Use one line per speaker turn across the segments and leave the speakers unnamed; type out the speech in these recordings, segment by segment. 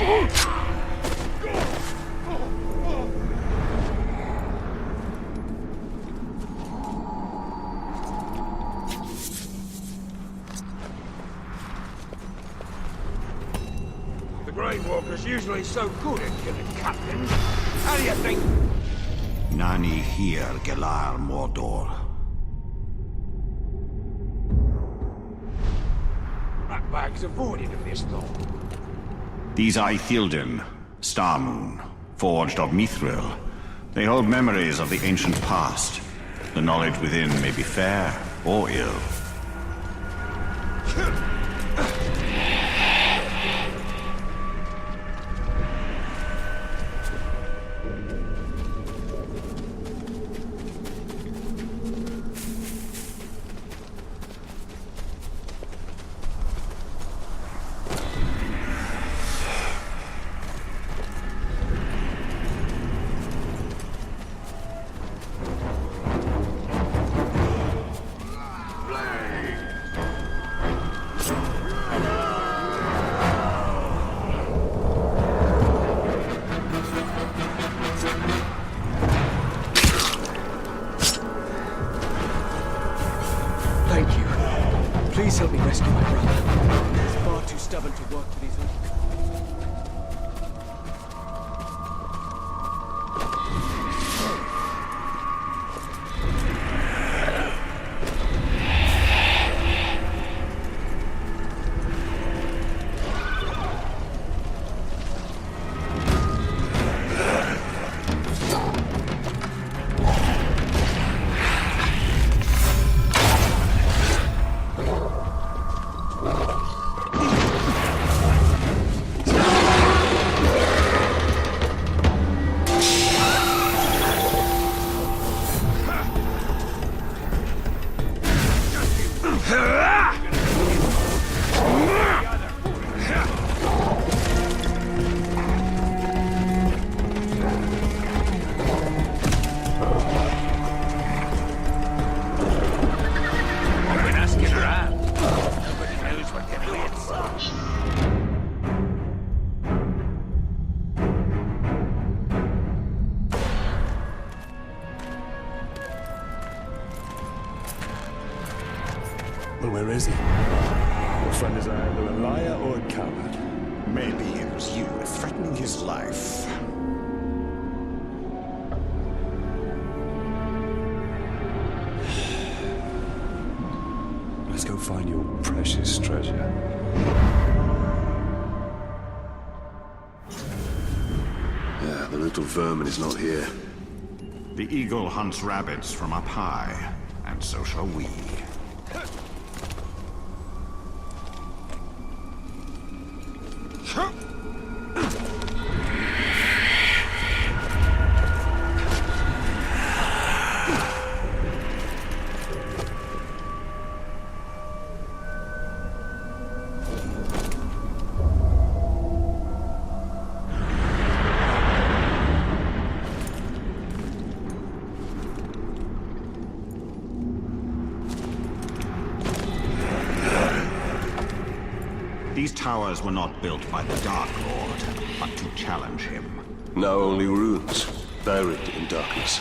The Grey Walker's usually so good at killing captains. How do you think?
Nani here, Gelar Mordor.
Ratbags avoided of this law.
These Ithilden, Star Moon, forged of Mithril. They hold memories of the ancient past. The knowledge within may be fair or ill.
Thank you. Please help me rescue my brother. He's far too stubborn to work for these orcs.
Well, where is he? Your friend is either a liar or a coward.
Maybe it was you threatening his life.
Let's go find your precious treasure.
Yeah, the little vermin is not here.
The eagle hunts rabbits from up high, and so shall we. These towers were not built by the Dark Lord, but to challenge him.
Now only ruins, buried in darkness.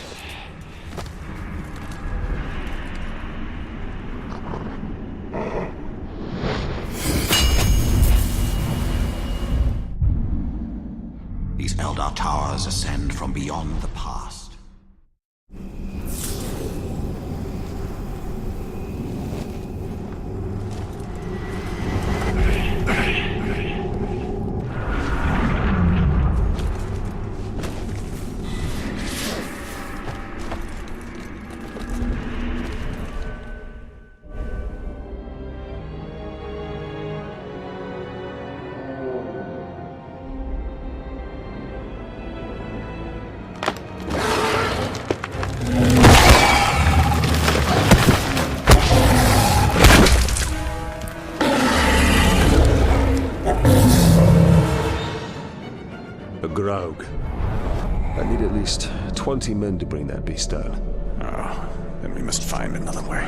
These Eldar towers ascend from beyond the past.
A Grog. I need at least 20 men to bring that beast down.
Oh, then we must find another way.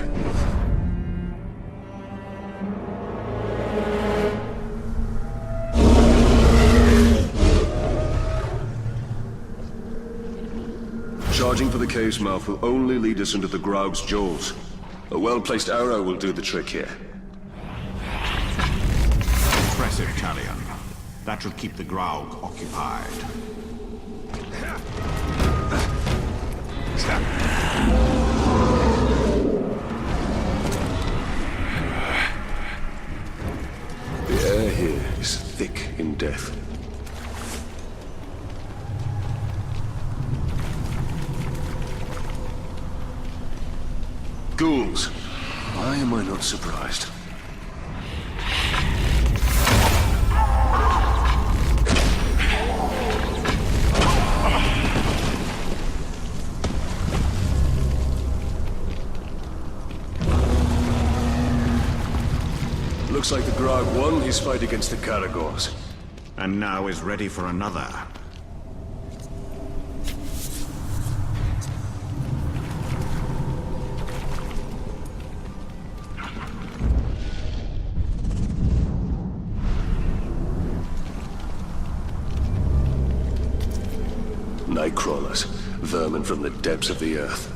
Charging for the cave's mouth will only lead us into the Graug's jaws. A well-placed arrow will do the trick here.
Impressive, Talion. That should keep the Graug occupied.
The air here is thick in death. Ghouls. Why am I not surprised? Looks like the Graug won his fight against the Caragors.
And now is ready for another.
Nightcrawlers, vermin from the depths of the earth.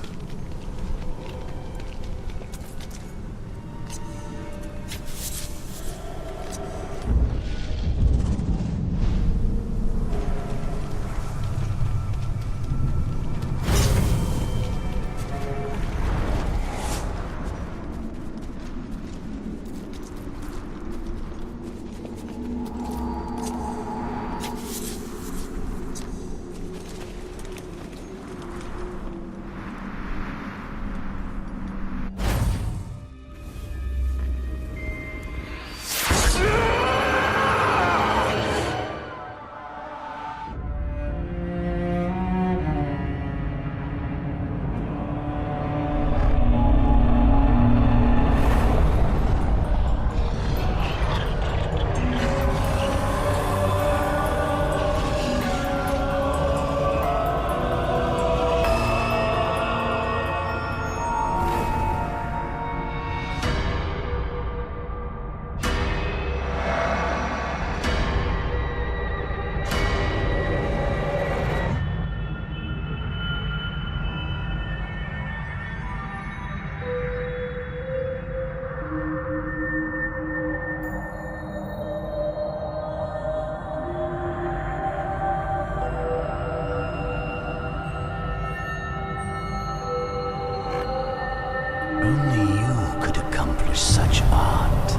Only you could accomplish such art,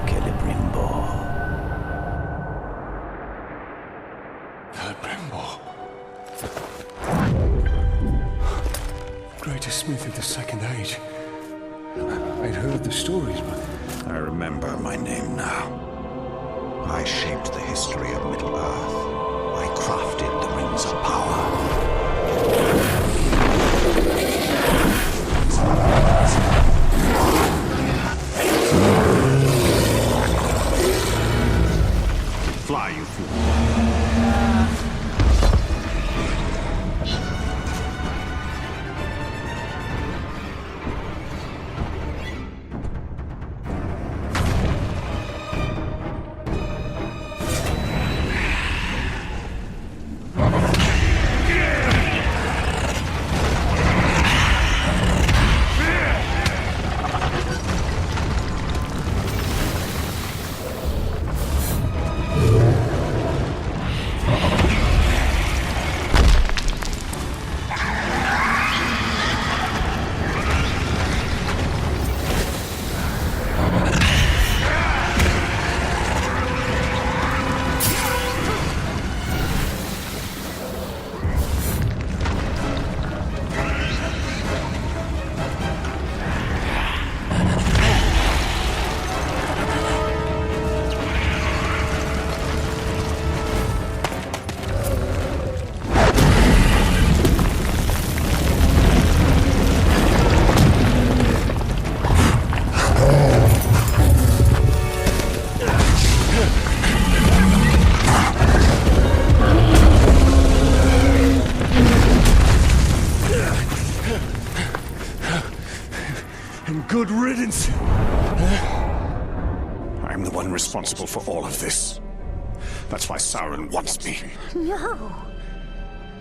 Celebrimbor.
Celebrimbor. Greatest smith of the Second Age. I'd heard the stories, but
I remember my name now. I shaped the history of Middle-earth. I crafted the Rings of Power. Fly, you fool.
and good riddance.
I'm the one responsible for all of this. That's why Sauron wants me.
No.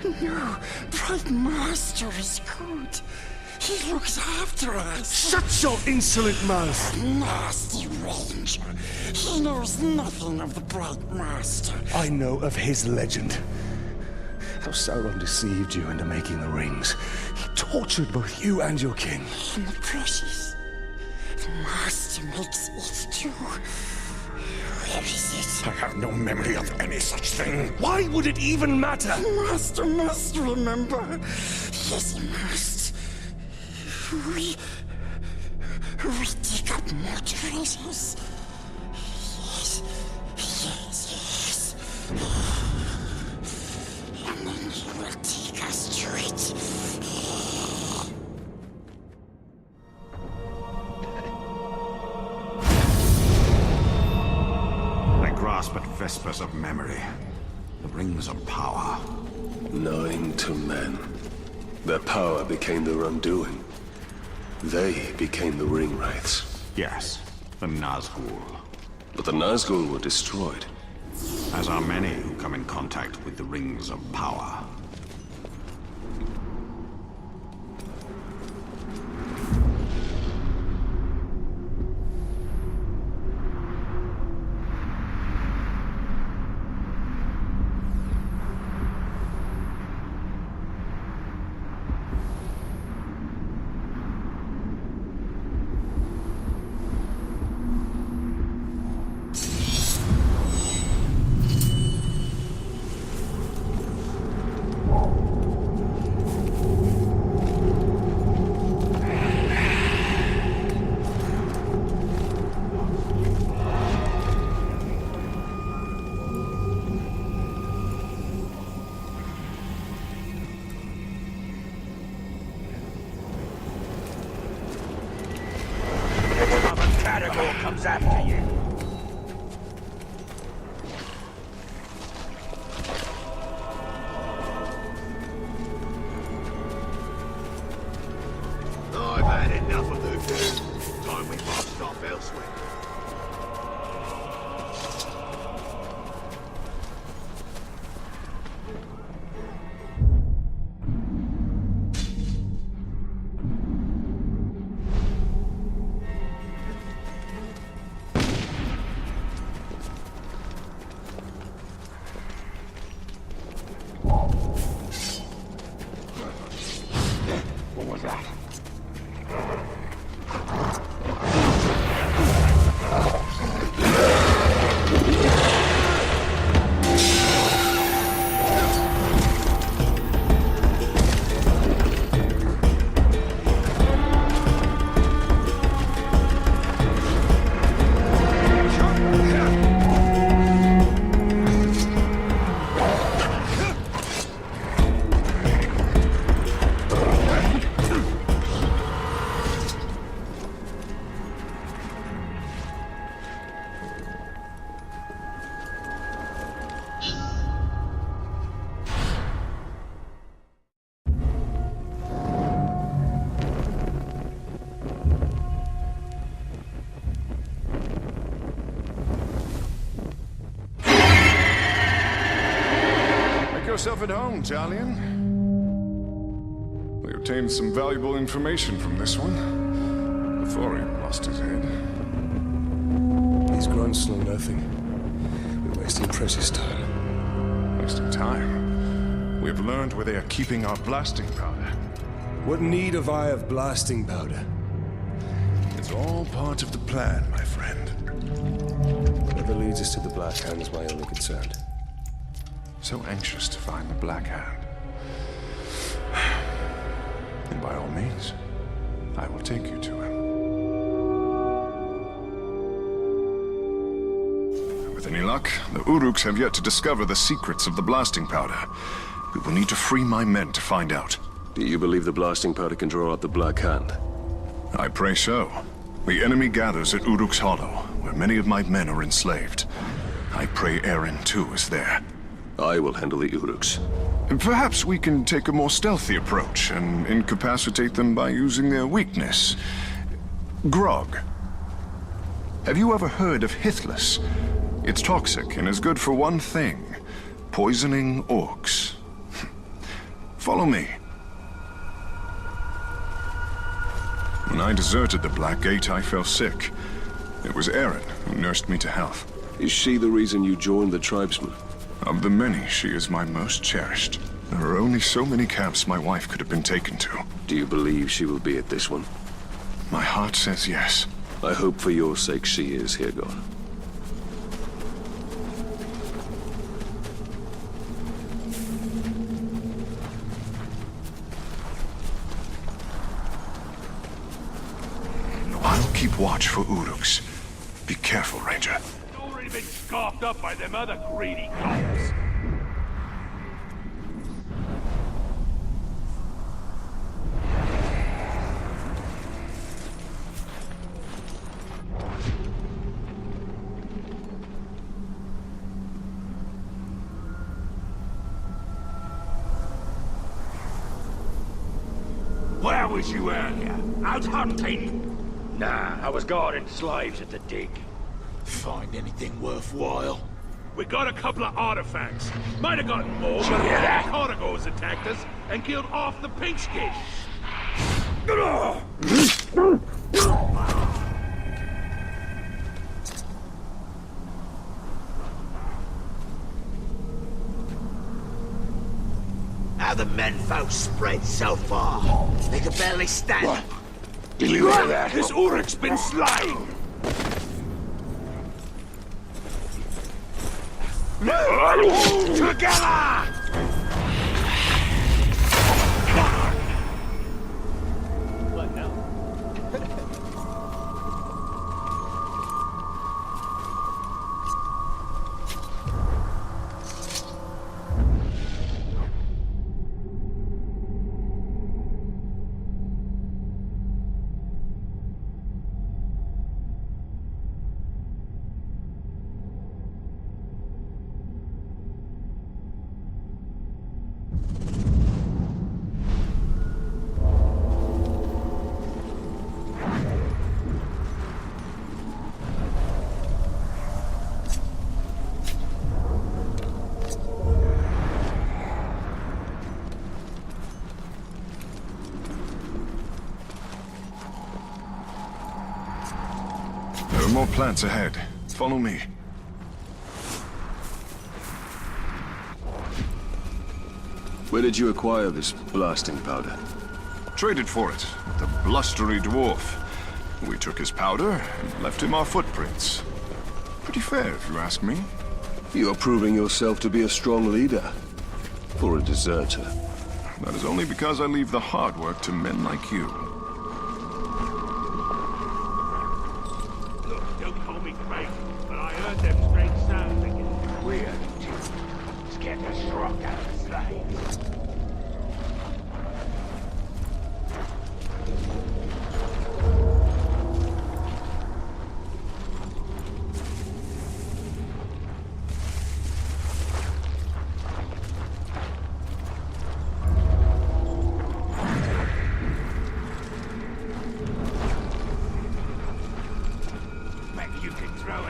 No, Prime Master is good. He looks after us.
Shut your insolent mouth!
Nasty Ranger. He knows nothing of the Bright Master.
I know of his legend. How Sauron deceived you into making the rings. He tortured both you and your king.
And the precious. The Master makes it too. Where is it?
I have no memory of any such thing. Why would it even matter?
The Master must remember. Yes, he must. We dig up more treasures. Yes, yes, yes. And then he will take us to it.
I grasp at vespers of memory. The rings of power.
9 to men. Their power became their undoing. They became the ring wraiths.
Yes, the Nazgul.
But the Nazgul were destroyed.
As are many who come in contact with the rings of power.
Comes after you. I've had enough of the time we marched off elsewhere. What was that?
Yourself at home, Talion. We obtained some valuable information from this one before he lost his head.
These grunts know nothing. We're wasting precious time.
Wasting time? We've learned where they are keeping our blasting powder.
What need have I of blasting powder?
It's all part of the plan, my friend.
Whatever leads us to the Black Hand is my only concern.
So anxious to find the Black Hand. And by all means, I will take you to him. With any luck, the Uruks have yet to discover the secrets of the blasting powder. We will need to free my men to find out.
Do you believe the blasting powder can draw out the Black Hand?
I pray so. The enemy gathers at Uruk's Hollow, where many of my men are enslaved. I pray Eren, too, is there.
I will handle the Uruks.
Perhaps we can take a more stealthy approach and incapacitate them by using their weakness. Grog. Have you ever heard of Hithless? It's toxic and is good for one thing: poisoning orcs. Follow me. When I deserted the Black Gate, I fell sick. It was Erin who nursed me to health.
Is she the reason you joined the tribesmen?
Of the many, she is my most cherished. There are only so many camps my wife could have been taken to.
Do you believe she will be at this one?
My heart says yes.
I hope for your sake she is, here, God.
I'll keep watch for Uruks. Be careful, Ranger.
Already been scarfed up by them other greedy cops. Where was you earlier? Out hunting? Nah, I was guarding slaves at the dig.
Find anything worthwhile?
We got a couple of artifacts. Might have gotten more, but the Carnivores attacked us and killed off the pigskin.
How the menfolk spread so far? They could barely stand.
Did you hear that? This Uruk's been slain! Together!
What now?
There are more plants ahead. Follow me.
Where did you acquire this blasting powder?
Traded for it with a blustery dwarf. We took his powder and left him our footprints. Pretty fair, if you ask me.
You're proving yourself to be a strong leader. For a deserter.
That is only because I leave the hard work to men like you.
Look, don't call me crazy, but I heard them strange sounds again. Weird, too. Scared the shrug out of the slaves.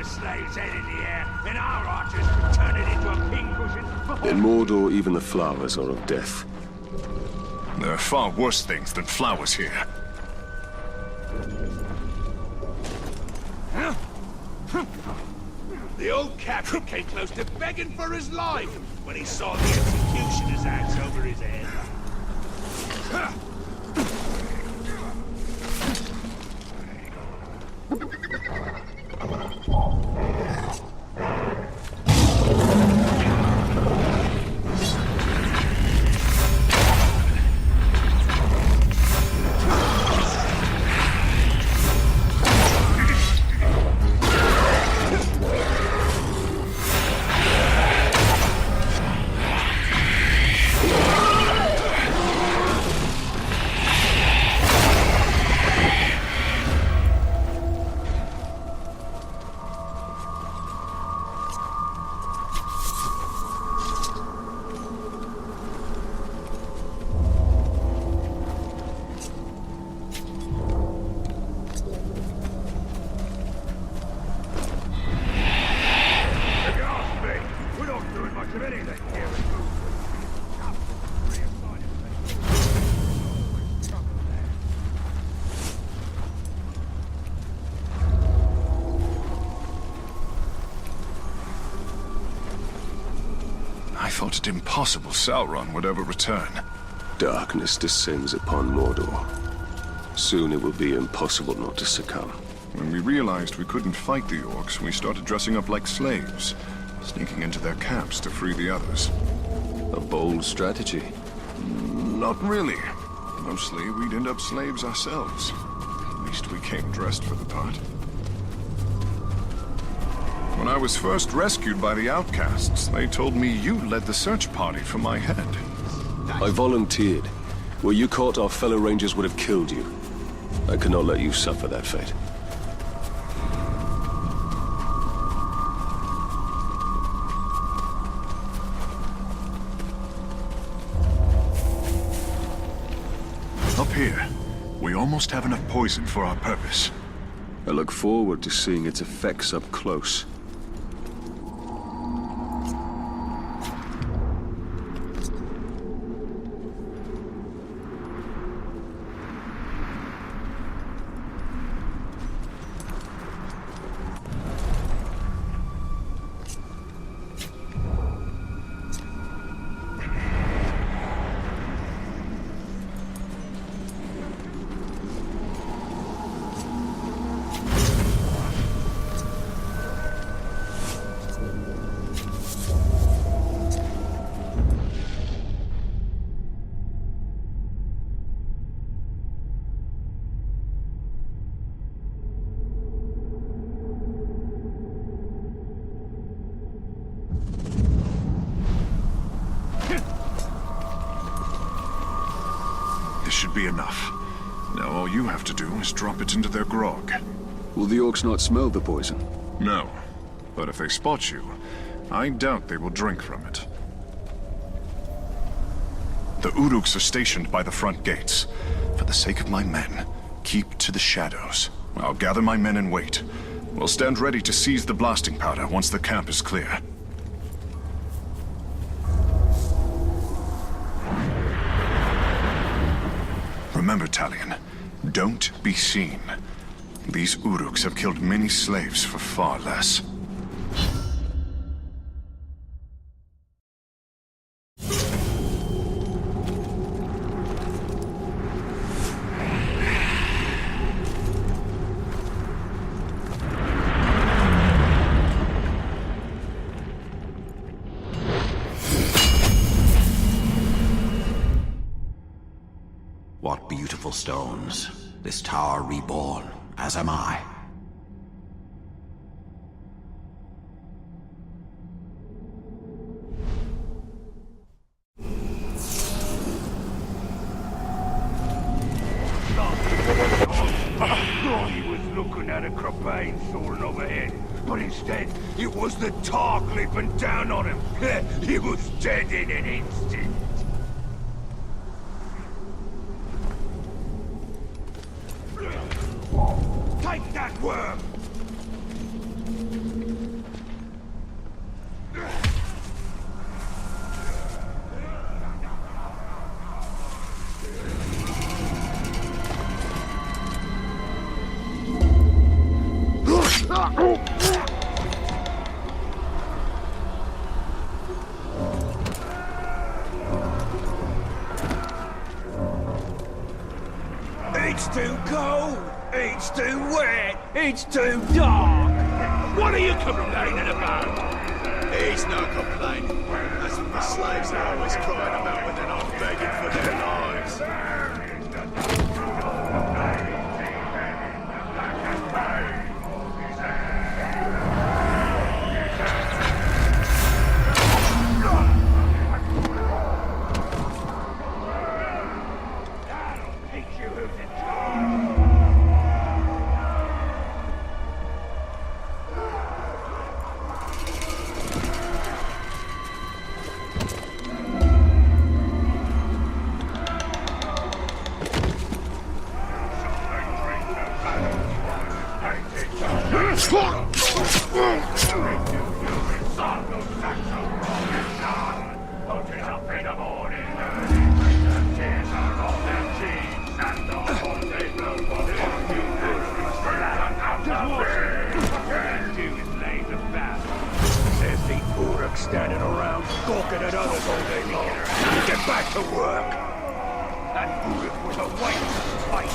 Slave's head in the air, and our archers can turn it into a pincushion.
In Mordor, even the flowers are of death.
There are far worse things than flowers here.
The old captain came close to begging for his life when he saw the executioner's axe over his head. Of anything here.
I thought it impossible Sauron would ever return.
Darkness descends upon Mordor. Soon it will be impossible not to succumb.
When we realized we couldn't fight the orcs, we started dressing up like slaves, sneaking into their camps to free the others.
A bold strategy.
Not really. Mostly, we'd end up slaves ourselves. At least we came dressed for the part. When I was first rescued by the outcasts, they told me you led the search party for my head.
I volunteered. Were you caught, our fellow rangers would have killed you. I could not let you suffer that fate.
Up here, we almost have enough poison for our purpose.
I look forward to seeing its effects up close.
This should be enough. Now all you have to do is drop it into their grog.
Will the orcs not smell the poison?
No. But if they spot you, I doubt they will drink from it. The Uruks are stationed by the front gates. For the sake of my men, keep to the shadows. I'll gather my men and wait. We'll stand ready to seize the blasting powder once the camp is clear. Remember, Talion, don't be seen. These Uruks have killed many slaves for far less.
What beautiful stones. This tower reborn, as am I.
He was looking at a crapine soaring overhead, but instead, it was the Tark leaping down on him. He was dead in an instant. Take that worm! It's too cold! It's too wet! It's too dark! What are you complaining about?
He's no complaining. That's what the slaves are always crying about when they're not begging for their lives.
standing around gawking at others all day long. Get back to work! That Uruk was a waste of fight.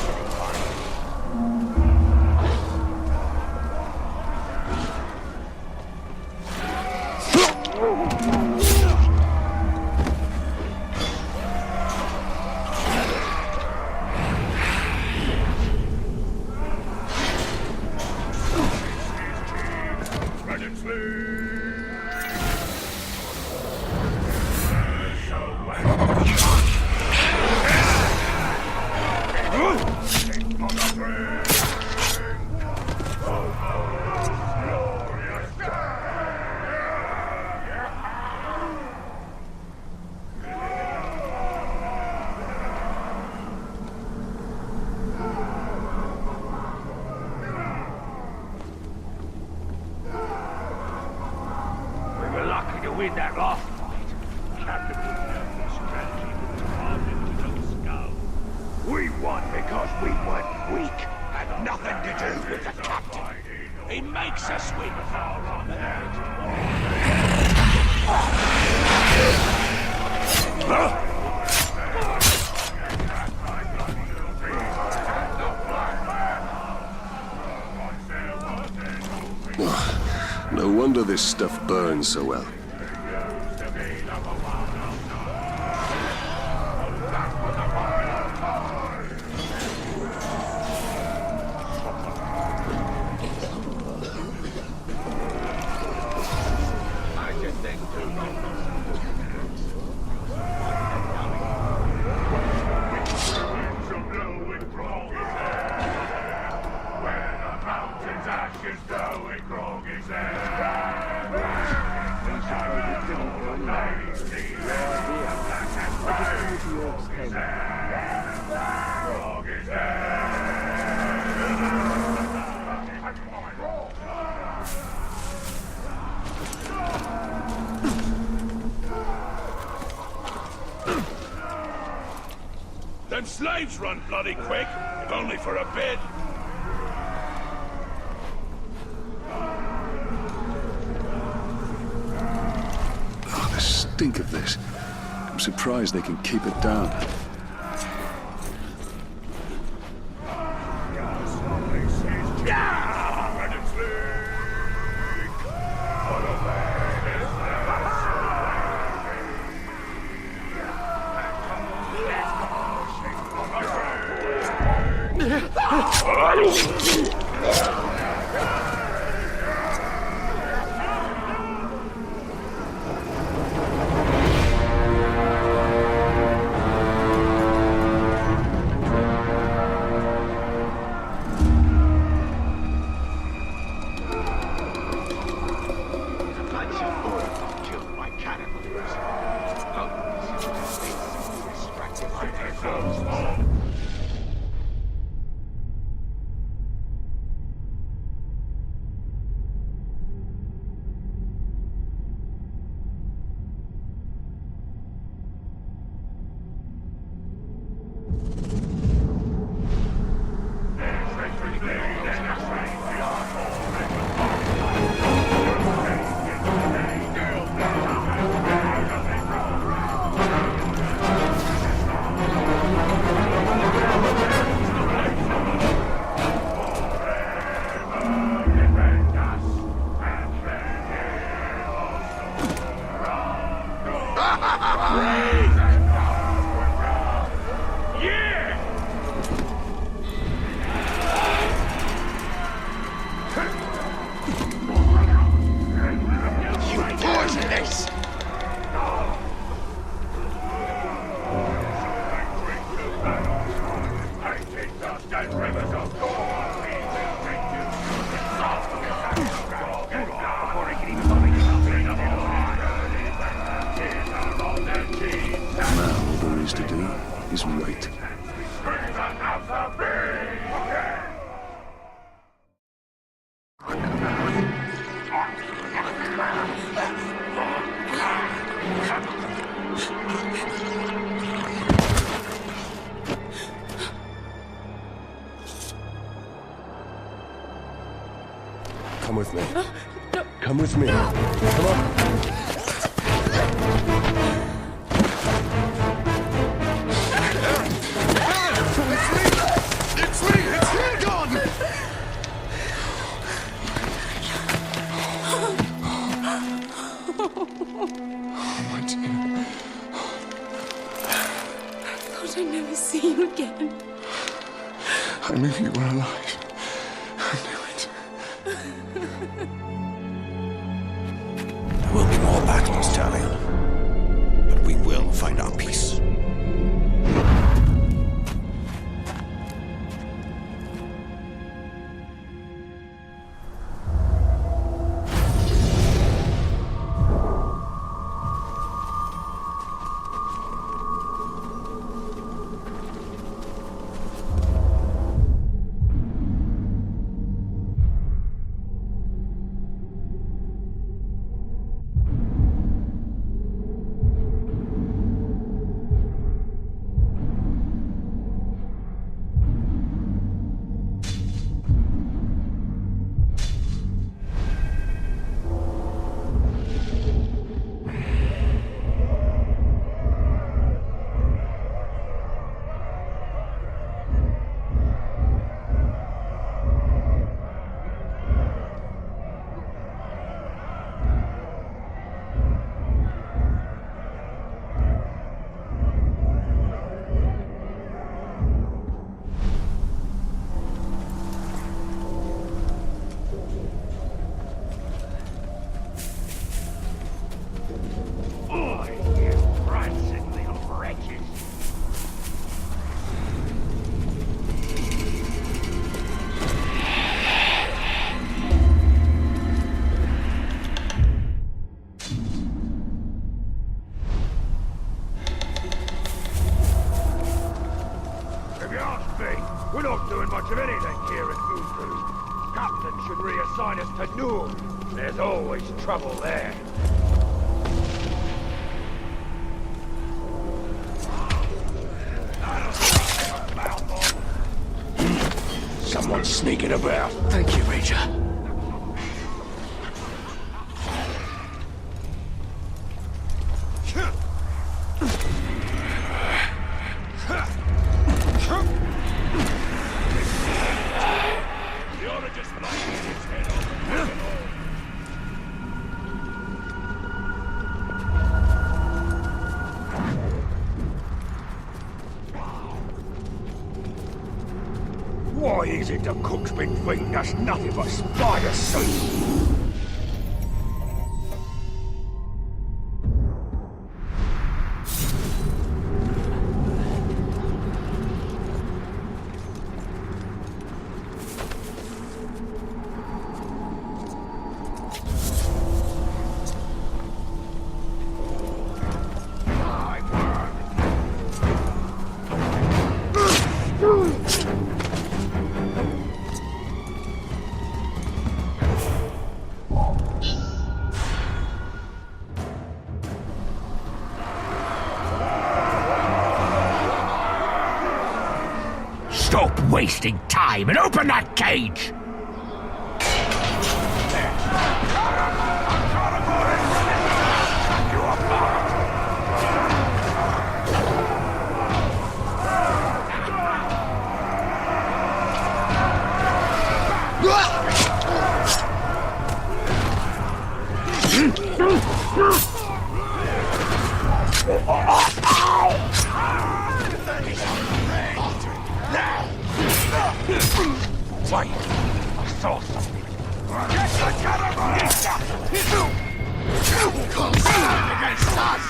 Win that last fight. Captain would know the strategy was carved into his own skull. We won because we weren't weak. Had nothing to do with the captain. He makes us win.
No wonder this stuff burns so well.
Them slaves run bloody quick, if only for a bit.
Oh, the stink of this. I'm surprised they can keep it down.
Come with me. Come with me. Come on.
you again.
I knew you were alive. I knew it.
There will be more battles, Talion, but we will find our peace.
We're not doing much of anything here in Uku. Captain should reassign us to Noor. There's always trouble there. Someone's sneaking about.
Thank you, Ranger.
Why is it the cook's been feeding us nothing but spider soup? Stop wasting time and open that cage! Wait, I saw something. Get the cannibal! Against us!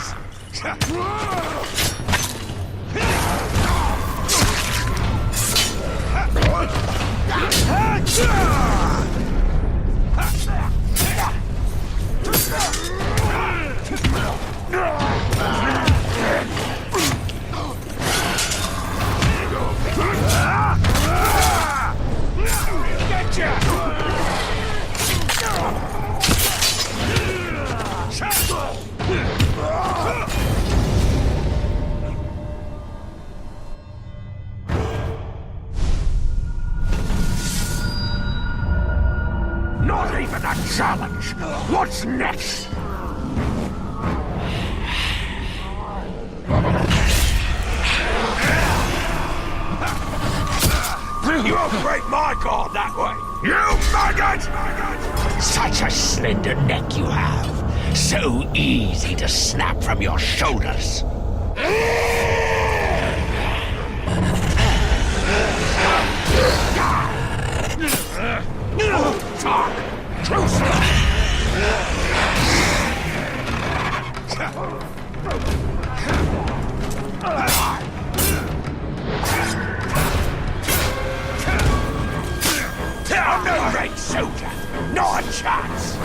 Not even a challenge! What's next? You won't break my guard that way! You maggot! Such a slender neck you have. So easy to snap from your shoulders. Talk! Truce! I'm no great soldier! Not a chance!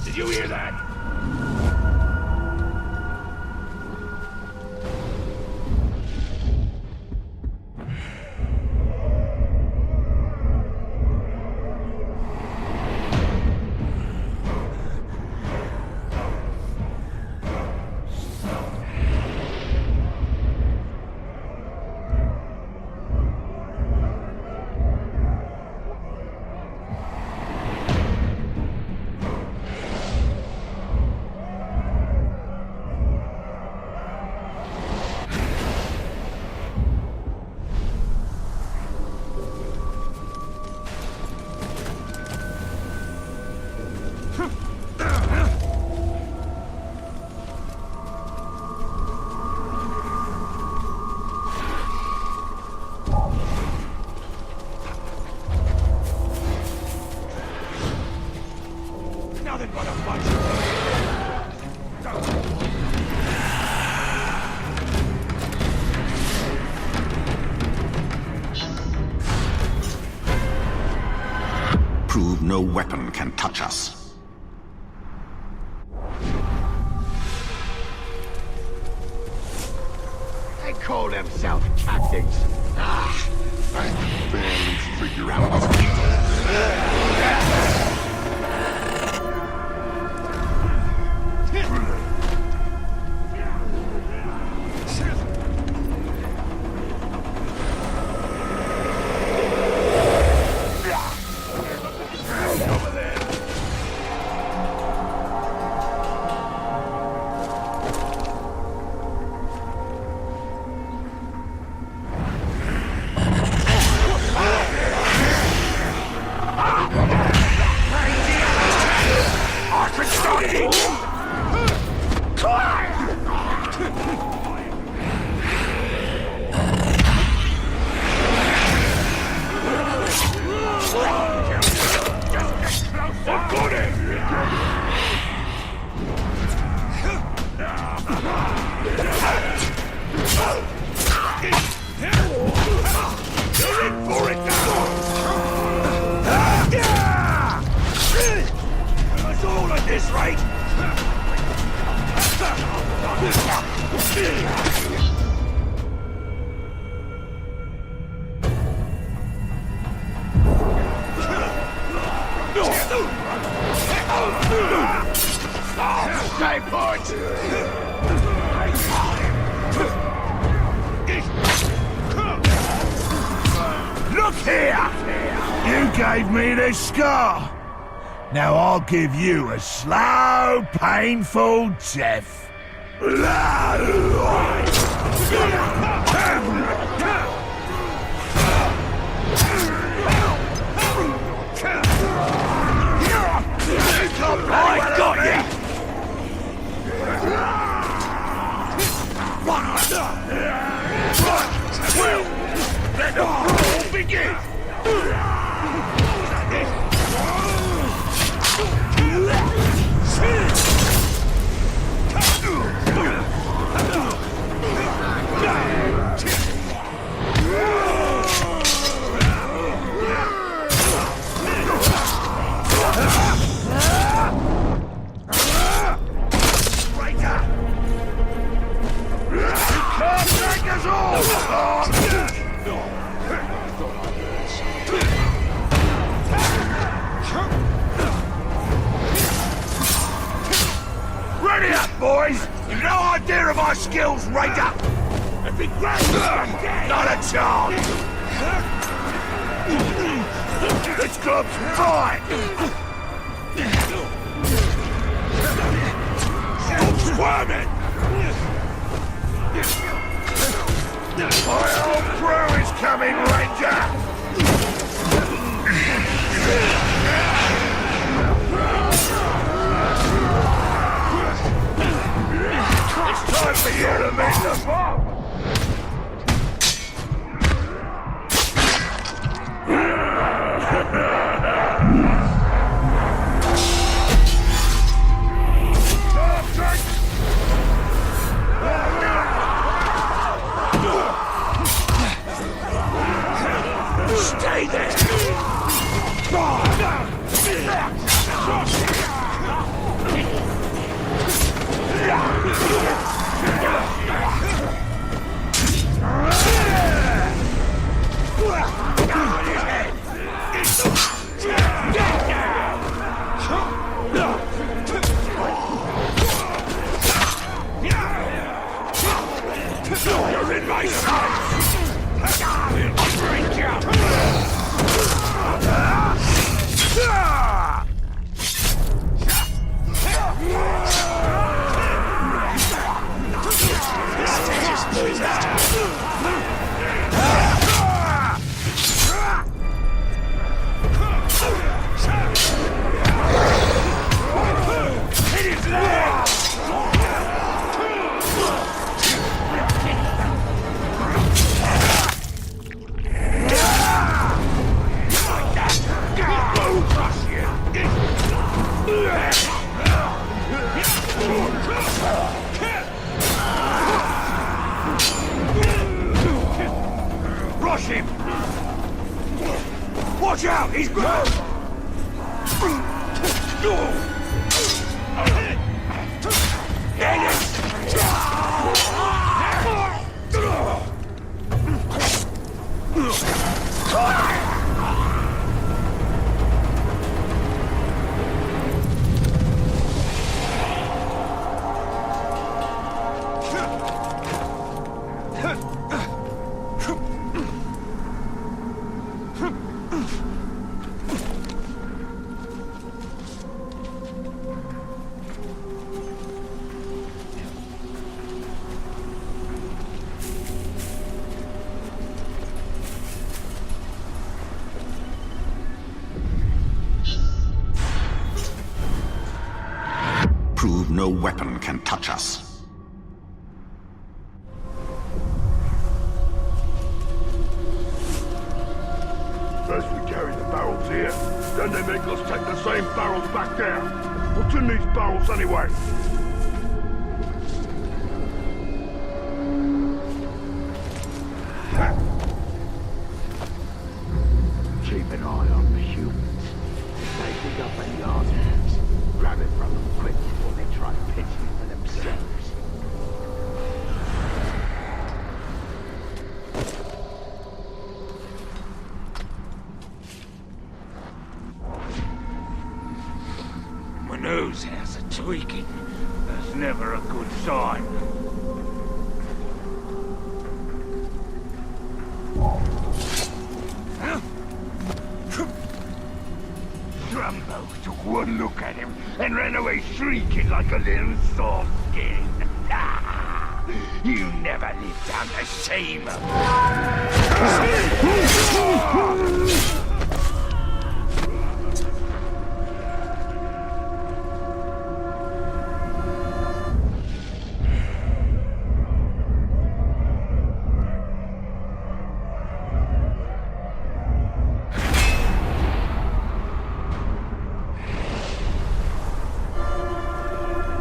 Did you hear that? Nothing but a bunch of...
Prove no weapon can touch us.
They call themselves captains. Ah, I can barely figure out this right? Stay put! Look here! You gave me this scar. Now I'll give you a slow, painful death. boys! You've no idea of my skills, Raider! If he grabs not a chance! This club's fine! Stop squirming! My whole crew is coming, Ranger! It's time for you to meet the boss! Stay there! You're in my sights! I'll break you! Rush him! Watch out! He's grown!
Prove no weapon can touch us.
First we carry the barrels here, then they make us take the same barrels back there. What's in these barrels anyway? Keep an eye on the humans. If they dig up any artifacts, grab it from them quick before they try pitching it for themselves. My nose has a tweaking. That's never a good sign. Trumbo took one look at him and ran away shrieking like a little soft skin. You never lived down to see him.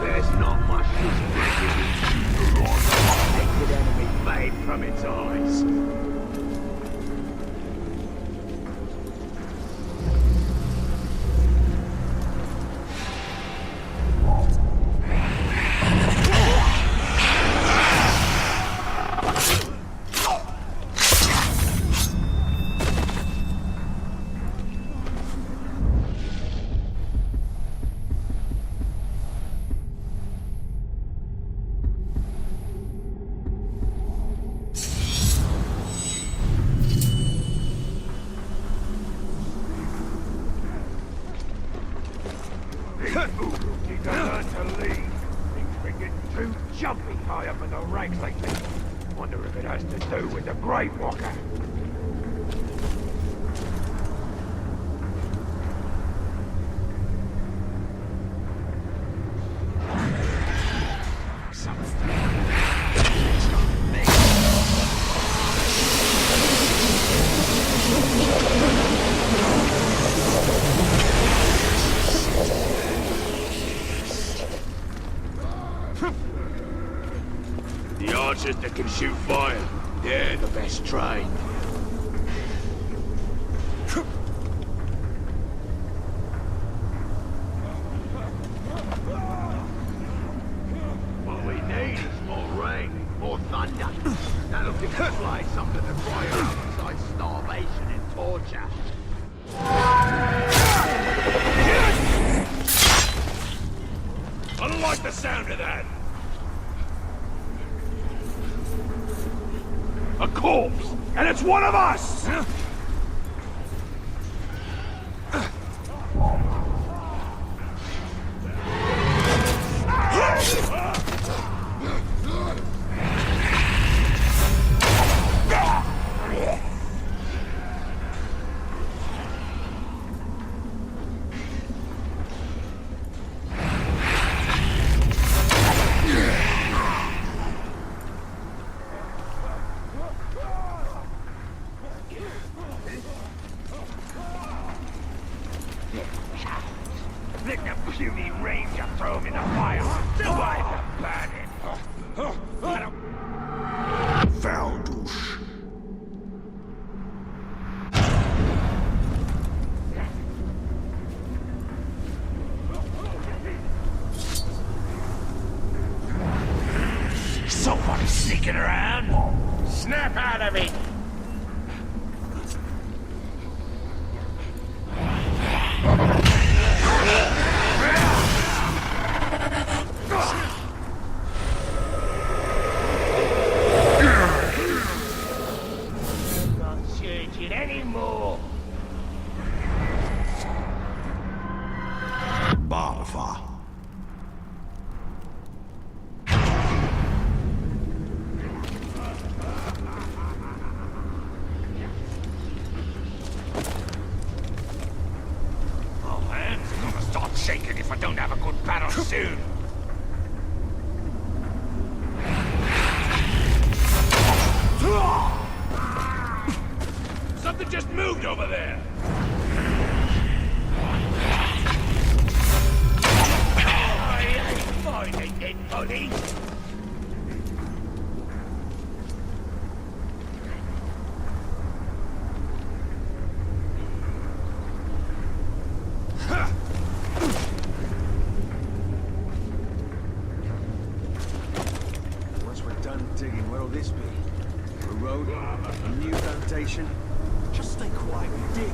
There's not much naked enemy fade from its eyes. jumpy high up in the ranks lately. Wonder if it has to do with the Grave Walker.
The archers that can shoot fire, they're the best trained. What we need is more rain, more thunder. That'll give the fly something to cry out besides starvation and torture.
I don't like the sound of that. A corpse, and it's one of us! Let the puny ranger throw him in the fire. Do I have to burn him?
Valdouche.
Somebody sneaking around? Snap out of it! Not change it anymore.
Balfa.
Oh man, it's gonna start shaking if I don't have a good battle soon. Something just moved over there. I ain't finding it, buddy.
Once we're done digging, what'll this be? A road? A new foundation? Just stay quiet and dig.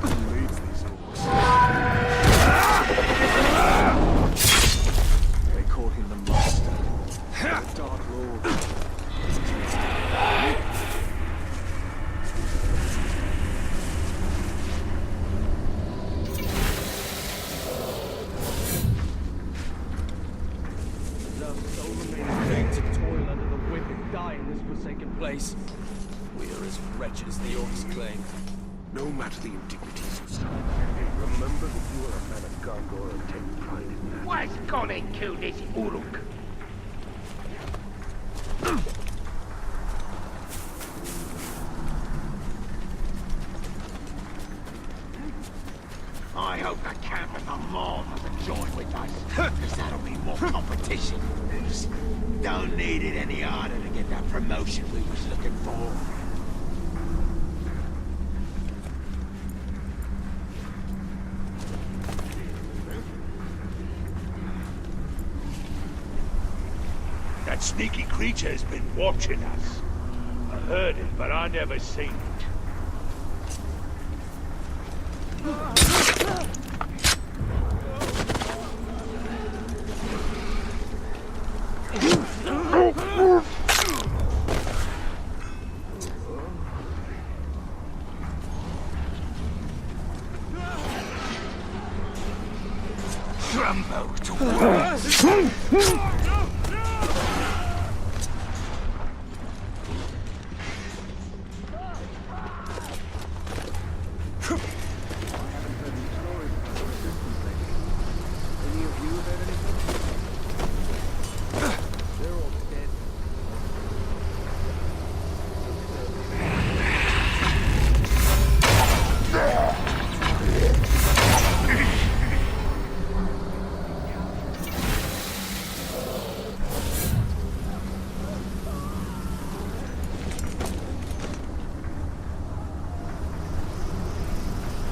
Who leads these orcs? They call him the Master. The Dark Lord. Place. We are as wretched as the orcs claim.
No matter the indignities you suffer, remember that you are a man of Gargoyle and take pride in that.
Why's gonna kill this Uruk? I hope the camp and the Maw doesn't join with us, because that'll be more competition. Don't need it any harder to get that promotion we was looking for. That sneaky creature has been watching us. I heard it, but I never seen it.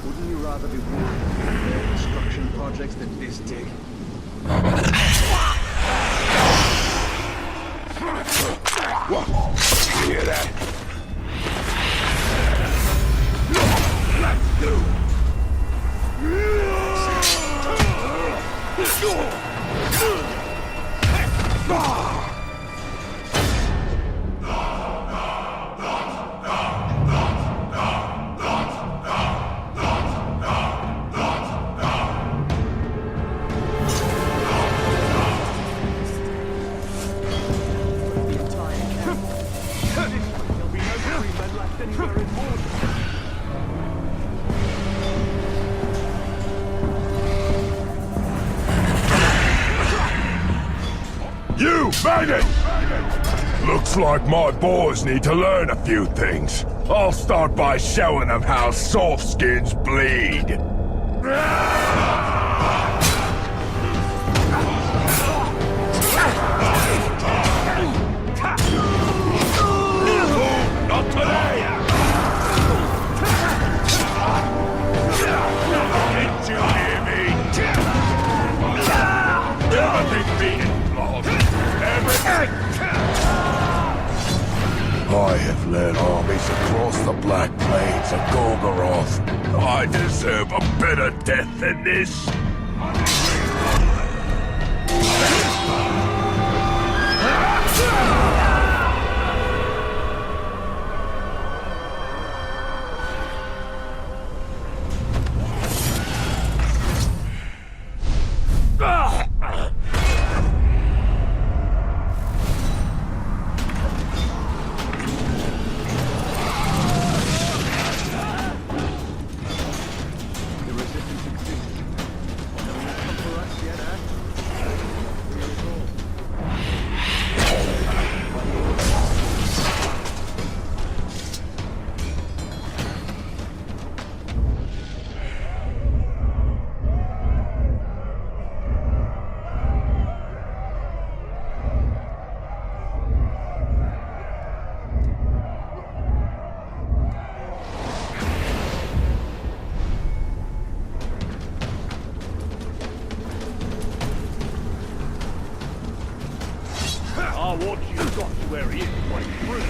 Wouldn't you rather be working on their construction projects than this dig?
Whoa! You hear that? Let's do!
There'll be no free men left anywhere in Mordor.
You, bandit! Looks like my boys need to learn a few things. I'll start by showing them how soft skins bleed. Not today! Did you hear me? Everything beaten, Lord. Everything! I have led armies across the Black Plains of Gorgoroth. I deserve a better death than this.
The resistance exists. Haven't come for us yet, eh? Here it all.
I want you got to where he is quite free.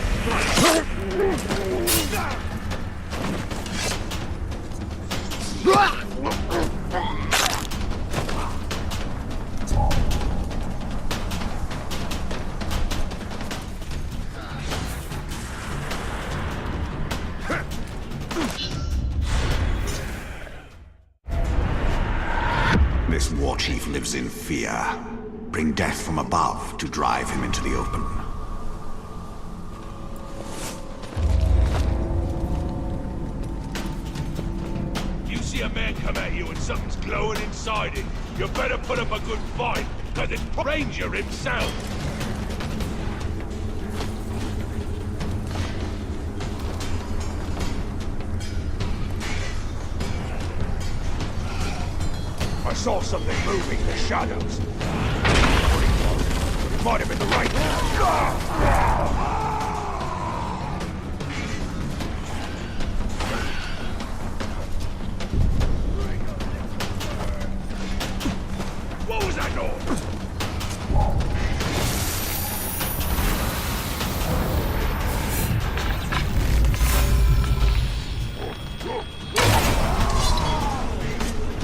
This war chief lives in fear. Bring death from above to drive him into the open.
You see a man come at you and something's glowing inside it, you better put up a good fight, because it's Ranger himself. I saw something moving in the shadows. It might have been the right... What was that noise?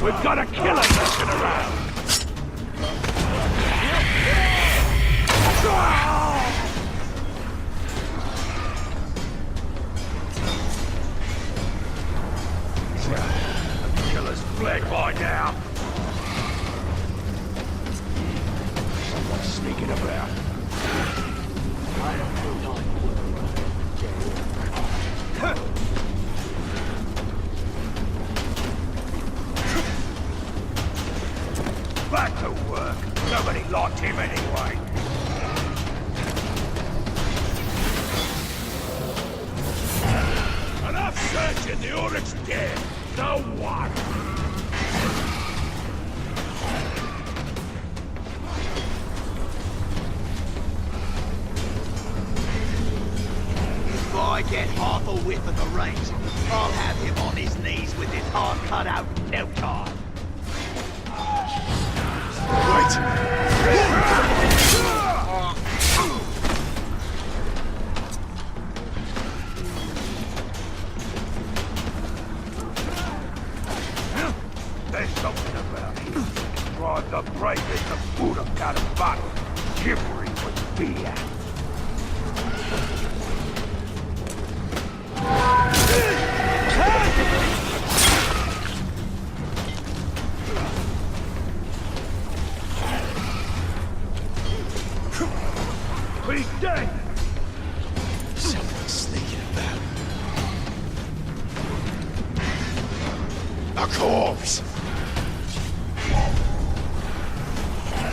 We've got a killer messing around! sneaking about?
I have no time for
Back to work. Nobody liked him anyway. Enough searching. The Uruk's dead. So what?
If I get half a whiff of the reins, I'll have him on his knees with his heart cut out in no time.
There's something about him. Drive the bravest of Uruk out of battle, shivering with fear. He's dead!
Something's sneaking about. A corpse!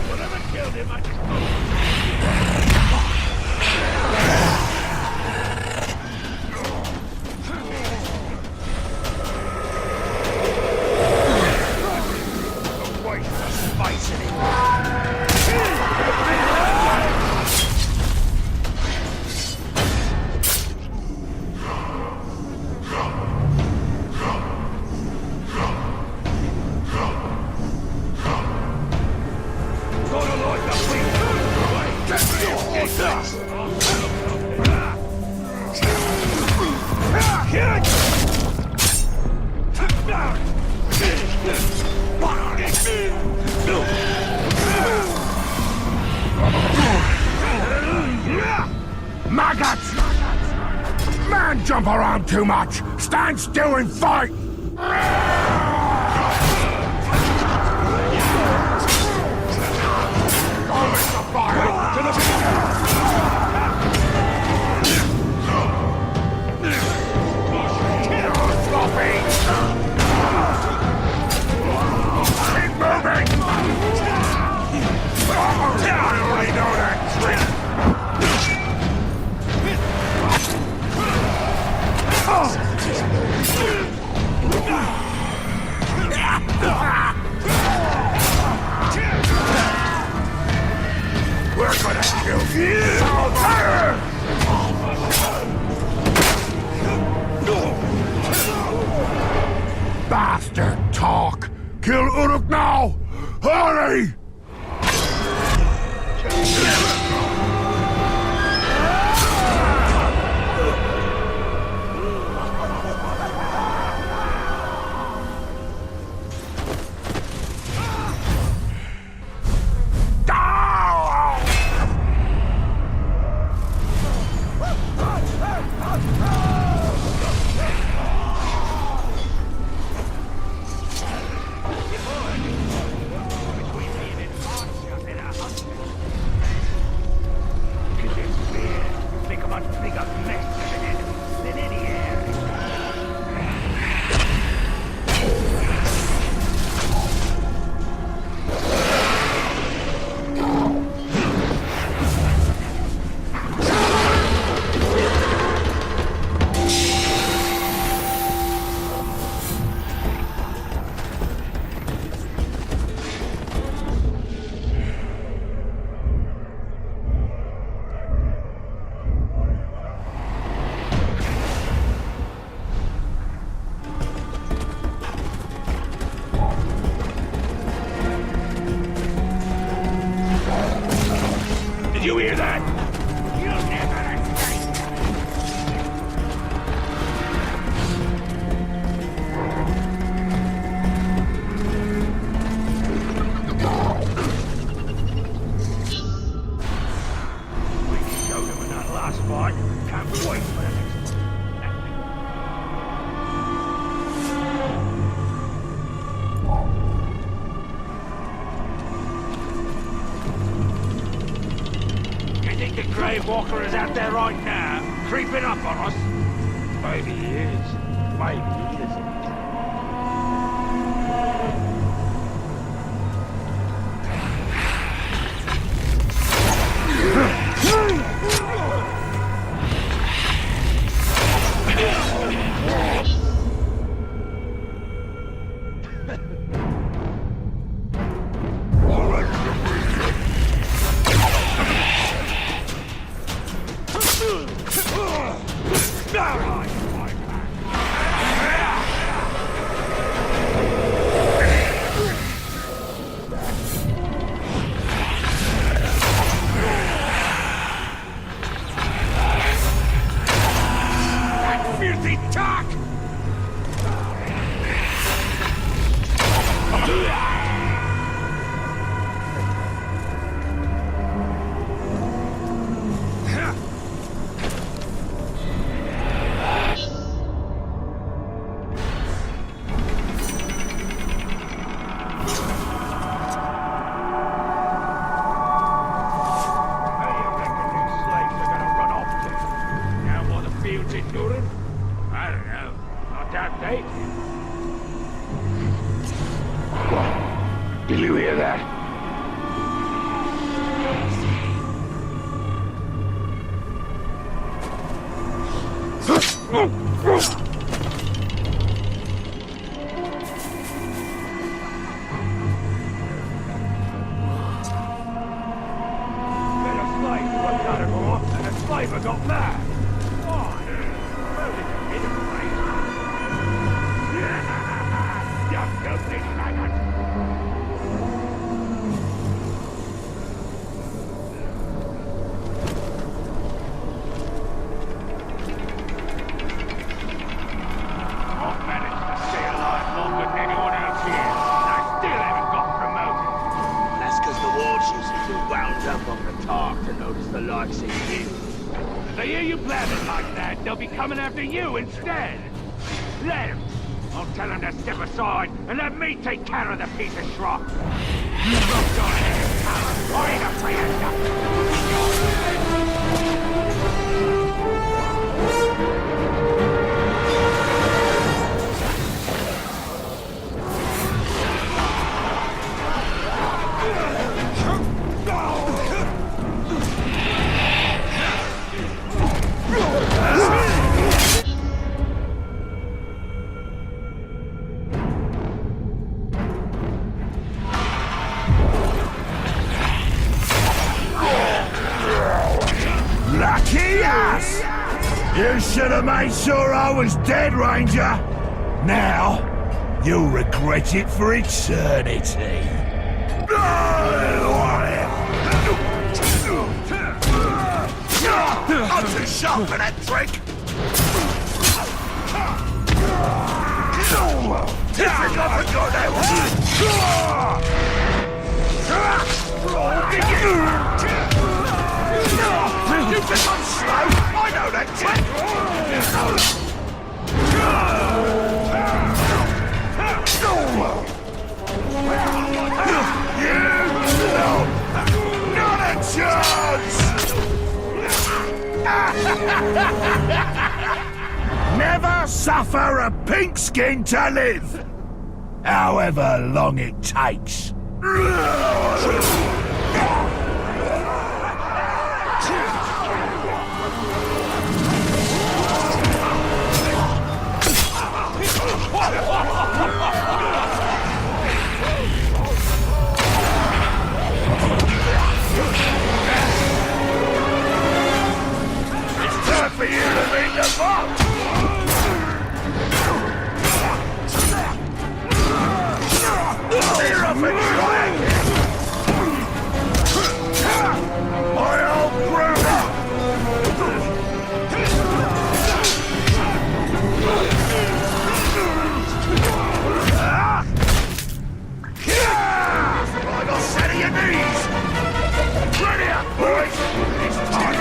Whatever killed him, I just... A waste of space anymore. Maggots! Man jump around too much! Stand still and fight! Keep moving! I already know that trick! We're gonna kill you! Bastard talk! Kill Uruk now! Hurry! Did you hear that? You'll never escape! We showed him in that last fight. Can't wait for the next one. think the Grave Walker is out there right now, creeping up on us? Maybe he is. Maybe he isn't. Did you hear that? Got mad. Why? Well, it's a bit of a race. You filthy faggot! I've managed to stay alive longer than anyone else here, and I still haven't got promoted.
That's because the war chiefs are too wound up on the talk to notice the likes of you.
If they hear you blabbing like that, they'll be coming after you instead. Let them. I'll tell them to step aside and let me take care of the piece of schrop. You look on it, coward. I ain't afraid of nothing.
You should have made sure I was dead, Ranger. Now, you'll regret it for eternity. I'm too sharp for that trick. You think I forgot that one? You think I'm slow? I know that trick! Not a chance! Never suffer a pink skin to live, however long it takes. It's time for you to meet the boss! Clear up and try again! My old brother! I got set of your knees! Ready up, boys! It's time!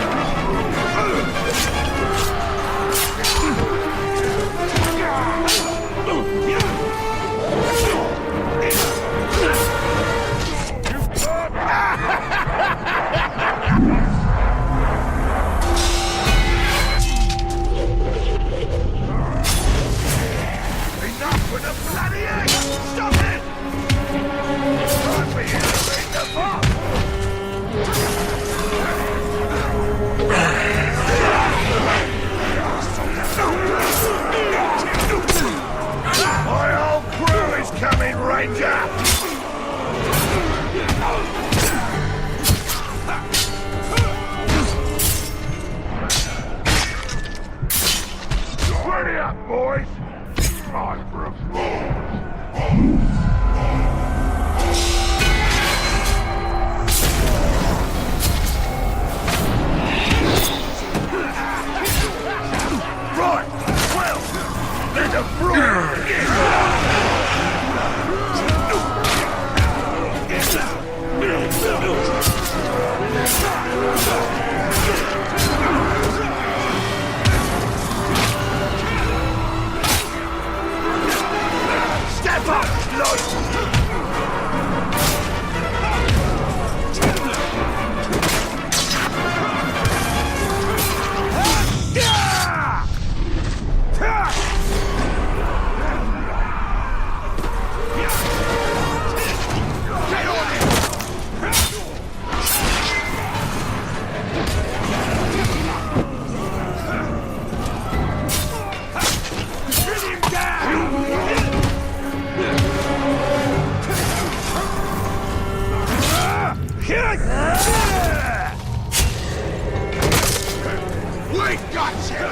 We got you!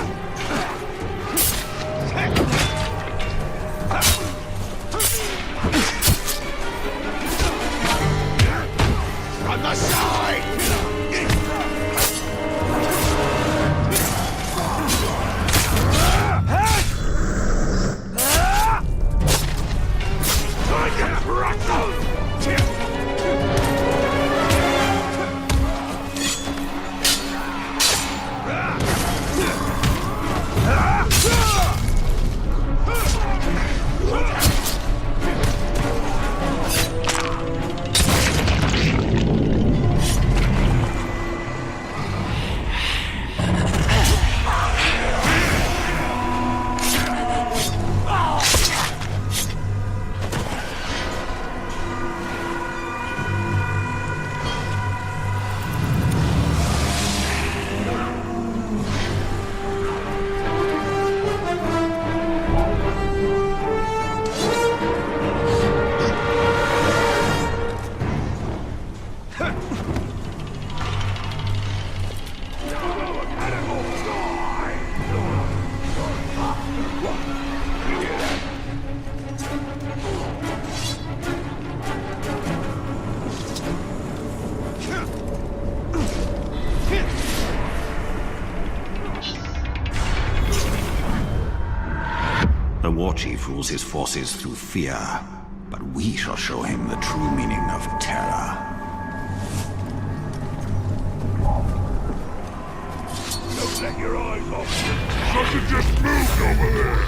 On the side!
The war chief rules his forces through fear, but we shall show him the true meaning of terror.
Don't let your eyes off. Something just moved over there.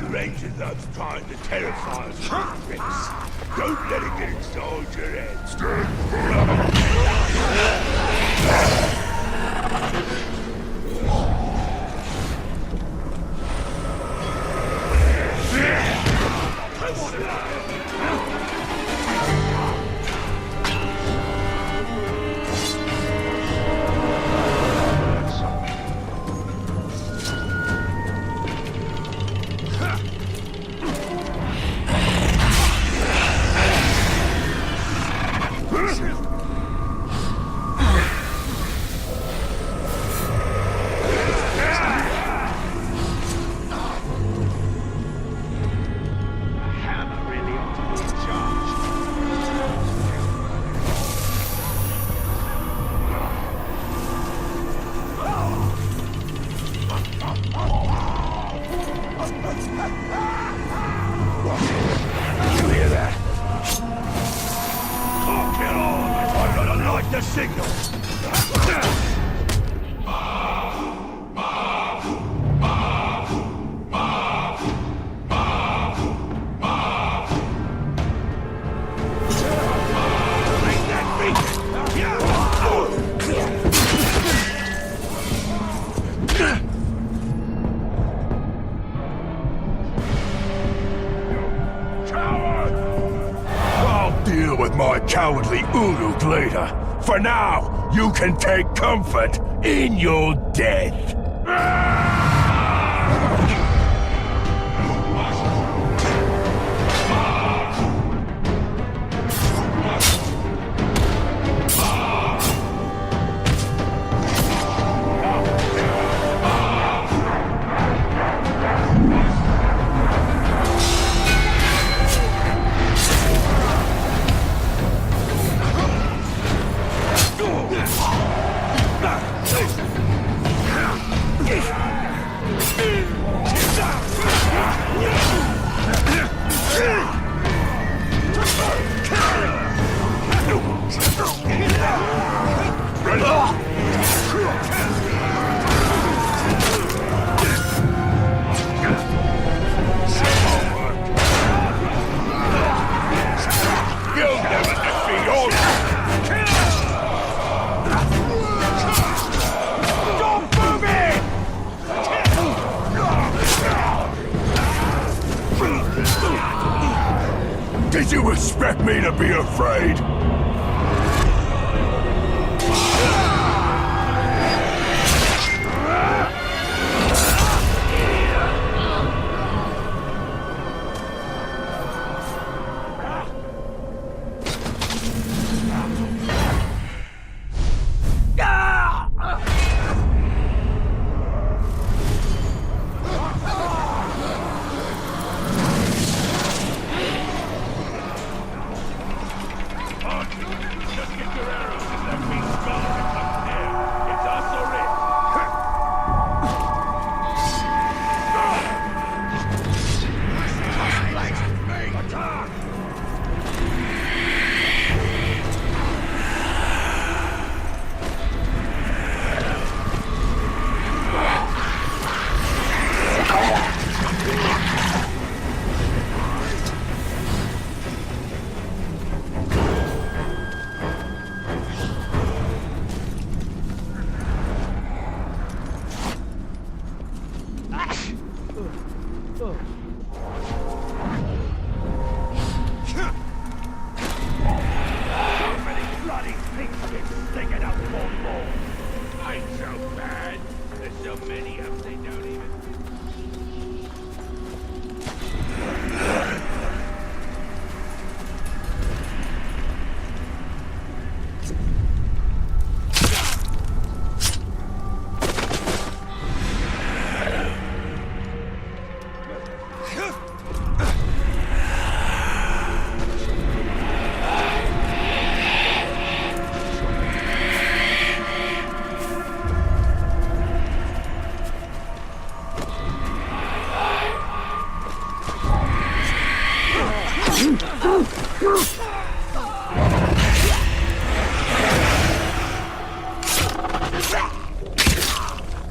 Rangers loves trying to terrify us with tricks. Don't let it get inside your head. The signal! I'll deal with my cowardly Uruk later. For now, you can take comfort in your death.
Did you expect me to be afraid?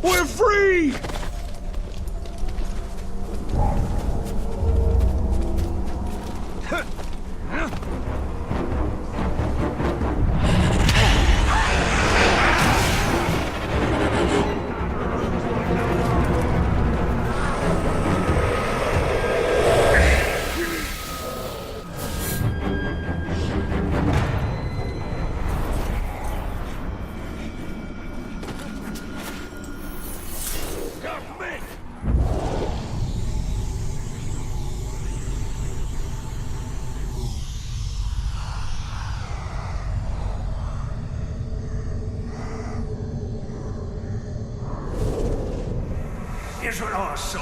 We're free!
Here's what I saw.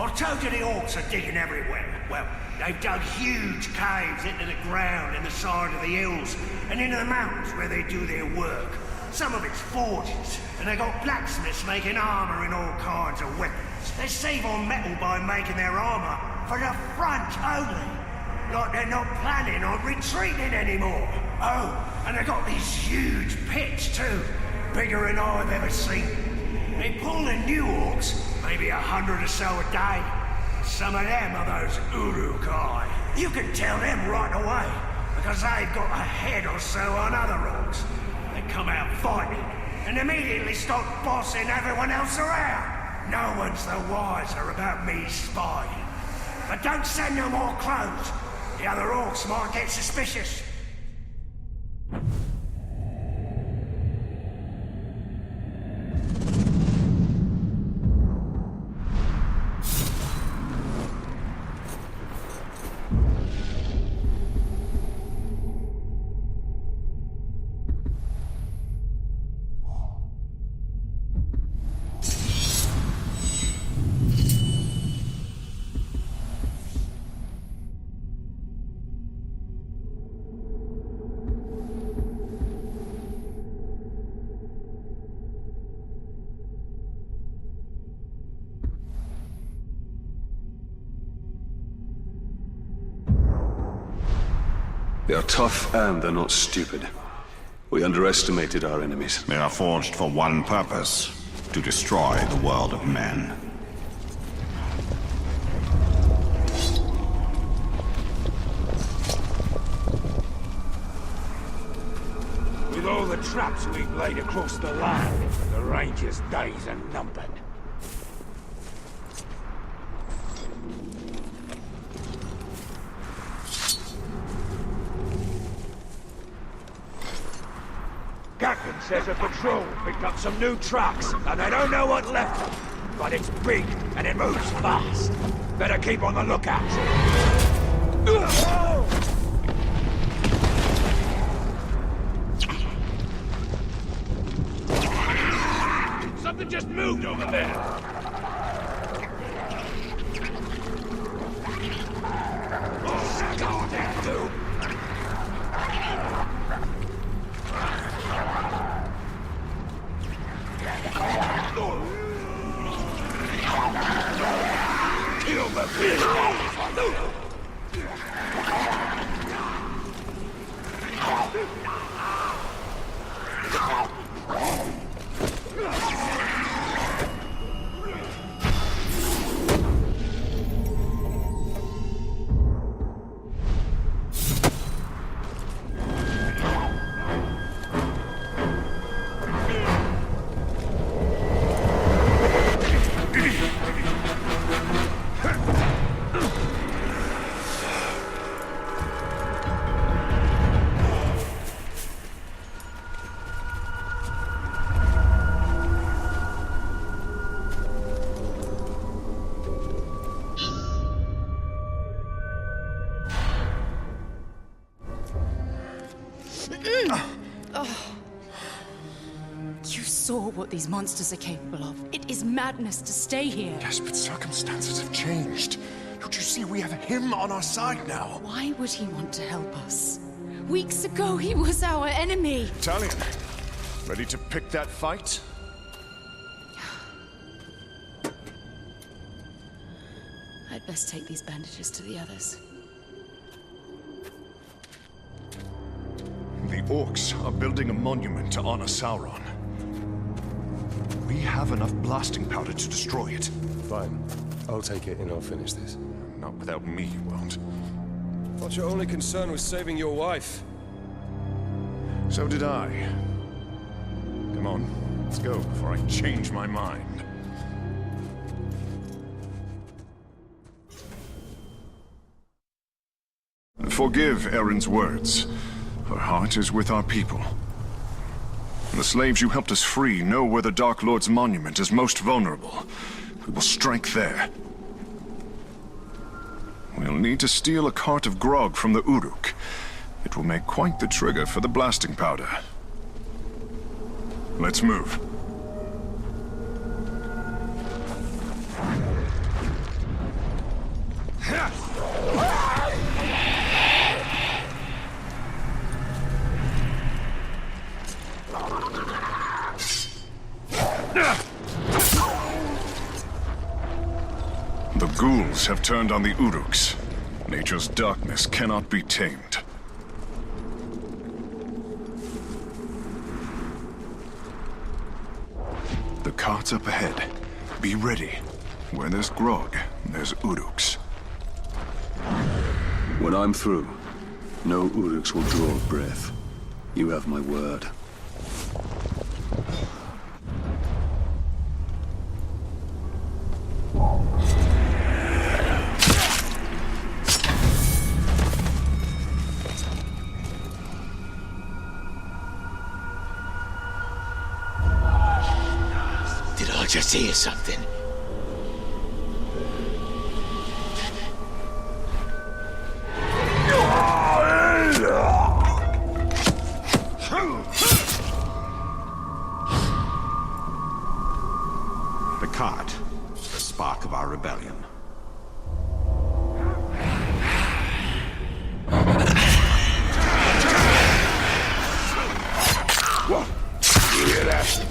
I told you the orcs are digging everywhere. Well, they've dug huge caves into the ground in the side of the hills and into the mountains where they do their work. Some of it's forges, and they got blacksmiths making armor and all kinds of weapons. They save on metal by making their armor for the front only. Like they're not planning on retreating anymore. Oh, and they got these huge pits too. Bigger than I've ever seen. They pull in new orcs, maybe 100 or so a day. Some of them are those Urukai. You can tell them right away, because they've got a head or so on other orcs. They come out fighting, and immediately start bossing everyone else around. No one's the wiser about me spying. But don't send no more clothes. The other orcs might get suspicious.
They are tough and they're not stupid. We underestimated our enemies.
They are forged for one purpose: to destroy the world of men.
With all the traps we've laid across the land, the Rangers' days are numbered.
says a patrol picked up some new trucks, and they don't know what left them. But it's big, and it moves fast. Better keep on the lookout. Something just moved over there. Kill the
You saw what these monsters are capable of. It is madness to stay here.
Yes, but circumstances have changed. Don't you see we have him on our side now?
Why would he want to help us? Weeks ago, he was our enemy.
Italian, ready to pick that fight?
I'd best take these bandages to the others.
The orcs are building a monument to honor Sauron. We have enough blasting powder to destroy it.
Fine. I'll take it and I'll finish this.
Not without me, you won't.
Thought your only concern was saving your wife.
So did I. Come on, let's go before I change my mind. Forgive Erin's words. Her heart is with our people. The slaves you helped us free know where the Dark Lord's monument is most vulnerable. We will strike there. We'll need to steal a cart of grog from the Uruk. It will make quite the trigger for the blasting powder. Let's move. The ghouls have turned on the Uruks. Nature's darkness cannot be tamed. The cart's up ahead. Be ready. Where there's grog, there's Uruks.
When I'm through, no Uruks will draw a breath. You have my word.
Did I just hear something?
The cart, the spark of our rebellion.
What? You hear that?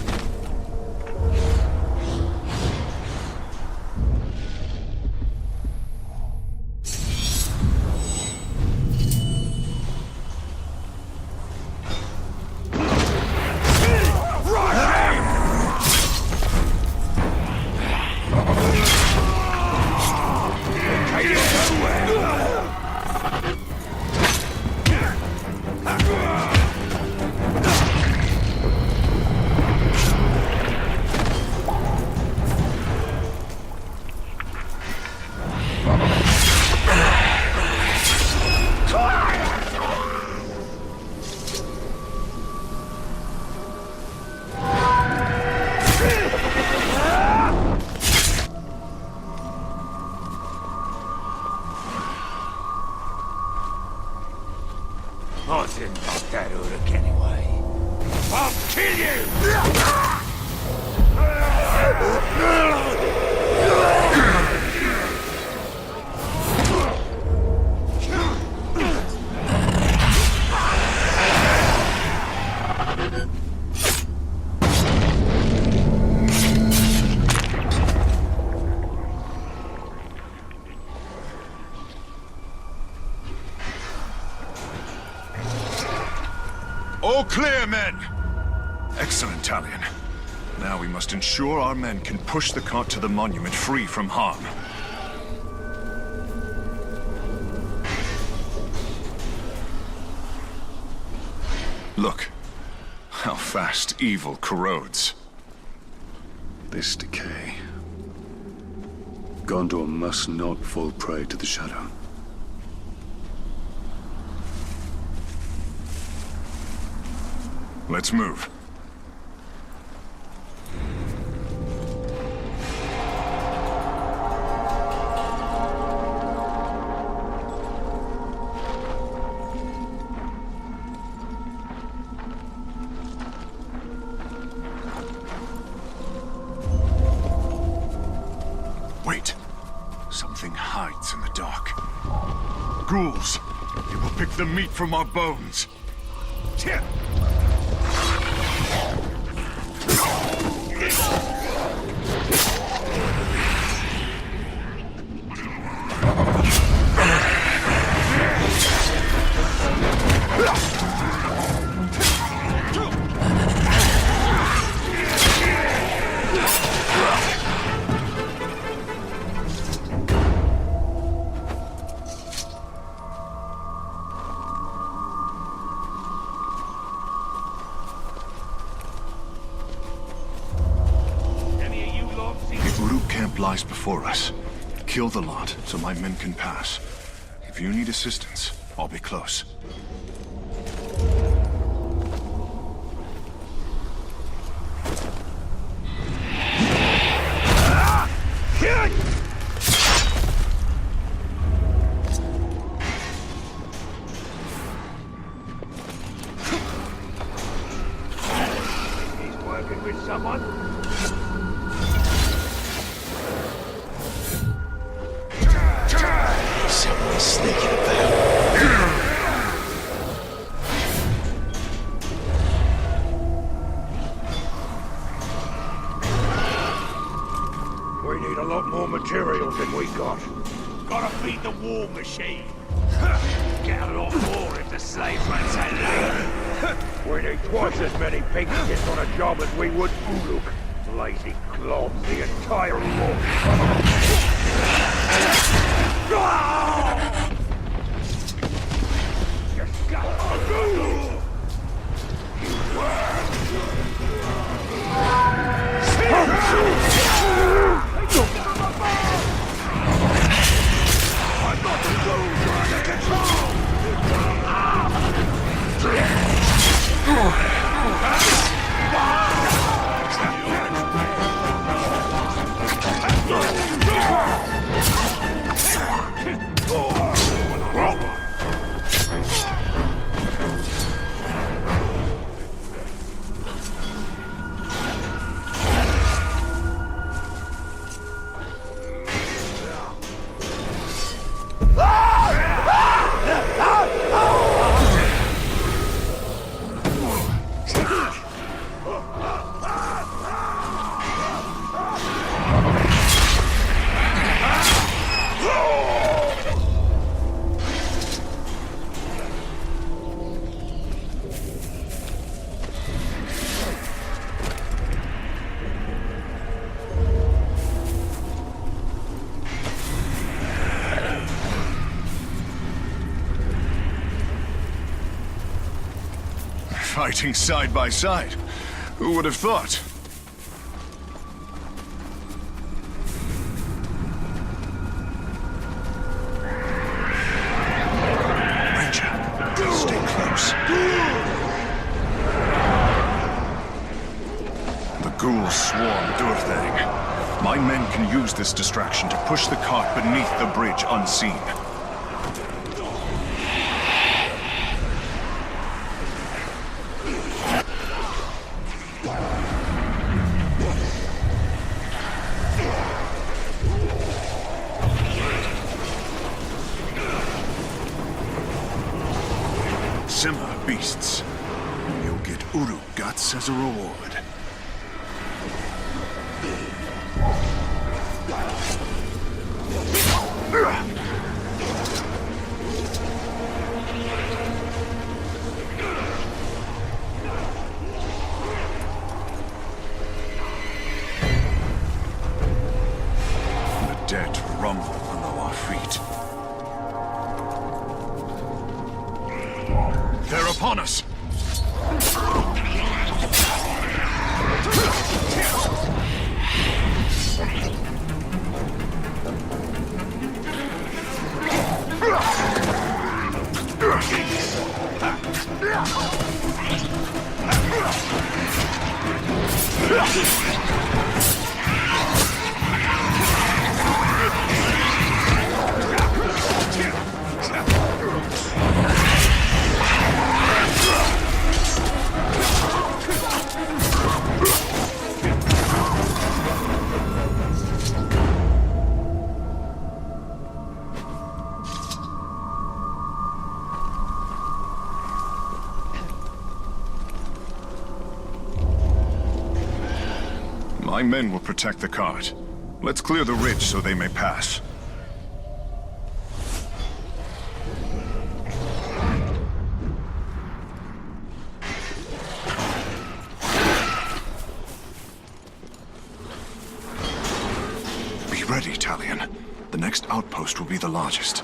All clear, men! Excellent, Talion. Now we must ensure our men can push the cart to the monument free from harm. Look, how fast evil corrodes.
This decay. Gondor must not fall prey to the Shadow.
Let's move. Wait. Something hides in the dark. Ghouls. They will pick the meat from our bones. Tip! Lies before us. Kill the lot so my men can pass. If you need assistance, I'll be close.
He's working with someone.
Someone's sneaking about.
We need a lot more materials than we got. Gotta feed the war machine. Get a lot more if the slave runs out late. We need twice as many piglets on a job as we would Uruk. Lazy clods, the entire war.
Fighting side by side. Who would have thought? Ranger, stay close. The ghouls swarm Durthang. My men can use this distraction to push the cart beneath the bridge unseen. Simmer beasts. You'll get Uruk guts as a reward. rumble below our feet. They're upon us! My men will protect the cart. Let's clear the ridge so they may pass. Be ready, Talion. The next outpost will be the largest.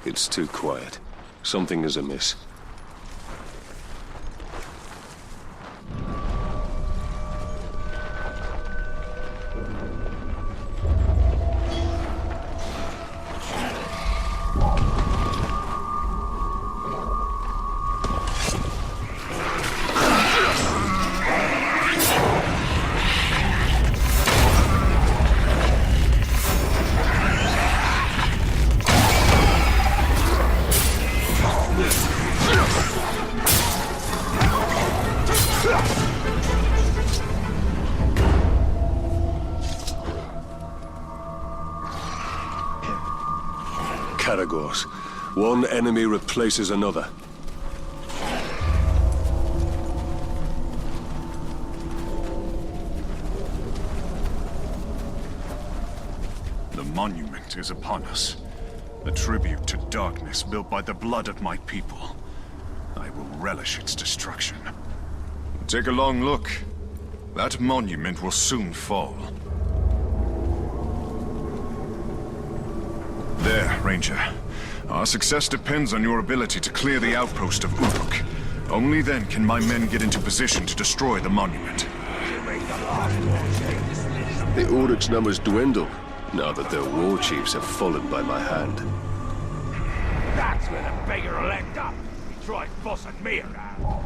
It's too quiet. Something is amiss. Caragors. One enemy replaces another.
The monument is upon us. A tribute to darkness built by the blood of my people. I will relish its destruction. Take a long look. That monument will soon fall. There, Ranger. Our success depends on your ability to clear the outpost of Uruk. Only then can my men get into position to destroy the monument.
The Uruk's numbers dwindle, now that their war chiefs have fallen by my hand.
That's where the beggar will end up. He tried bossing me around.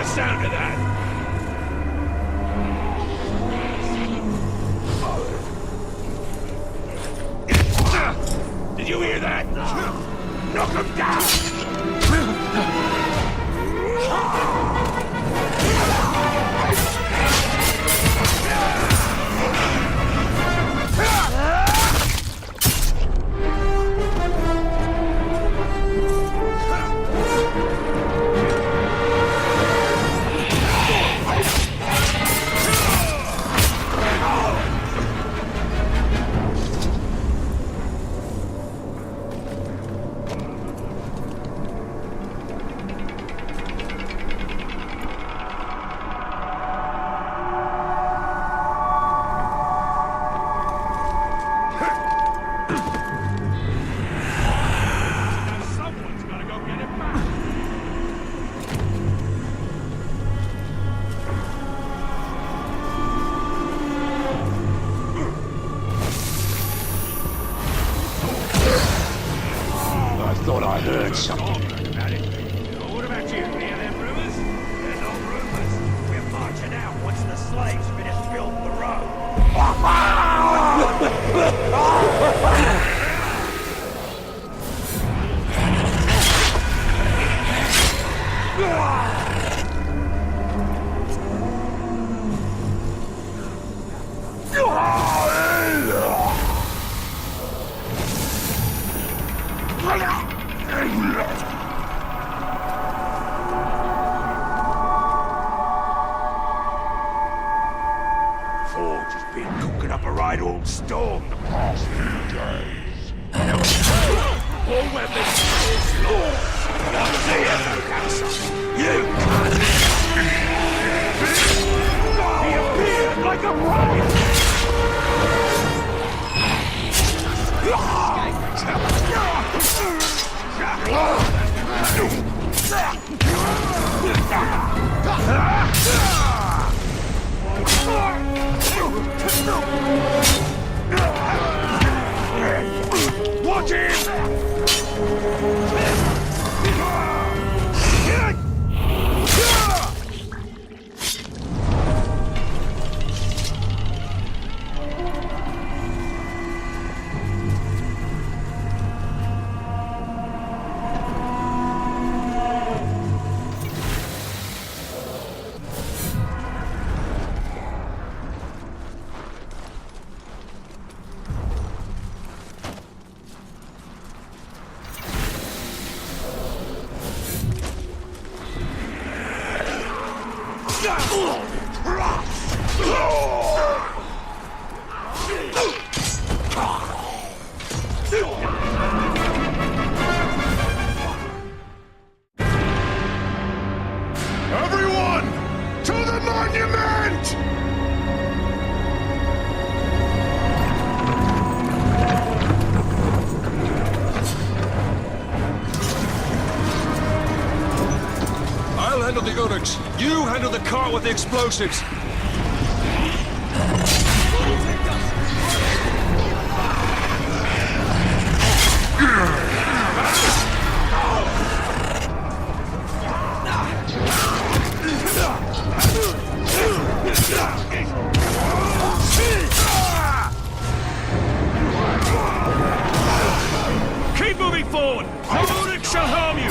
Sound of that! Did you hear that? Knock him down!
Thought I heard something.
What about you? Hear them rumors? They're not rumors. We're marching out once the slaves finish building the road. storm the past few days. All weapons lost. You can't. He appeared like a riot. Watch him!
Everyone, to the monument!
I'll handle the Uruks. You handle the cart with the explosives.
Keep moving forward! No Uruks shall harm you!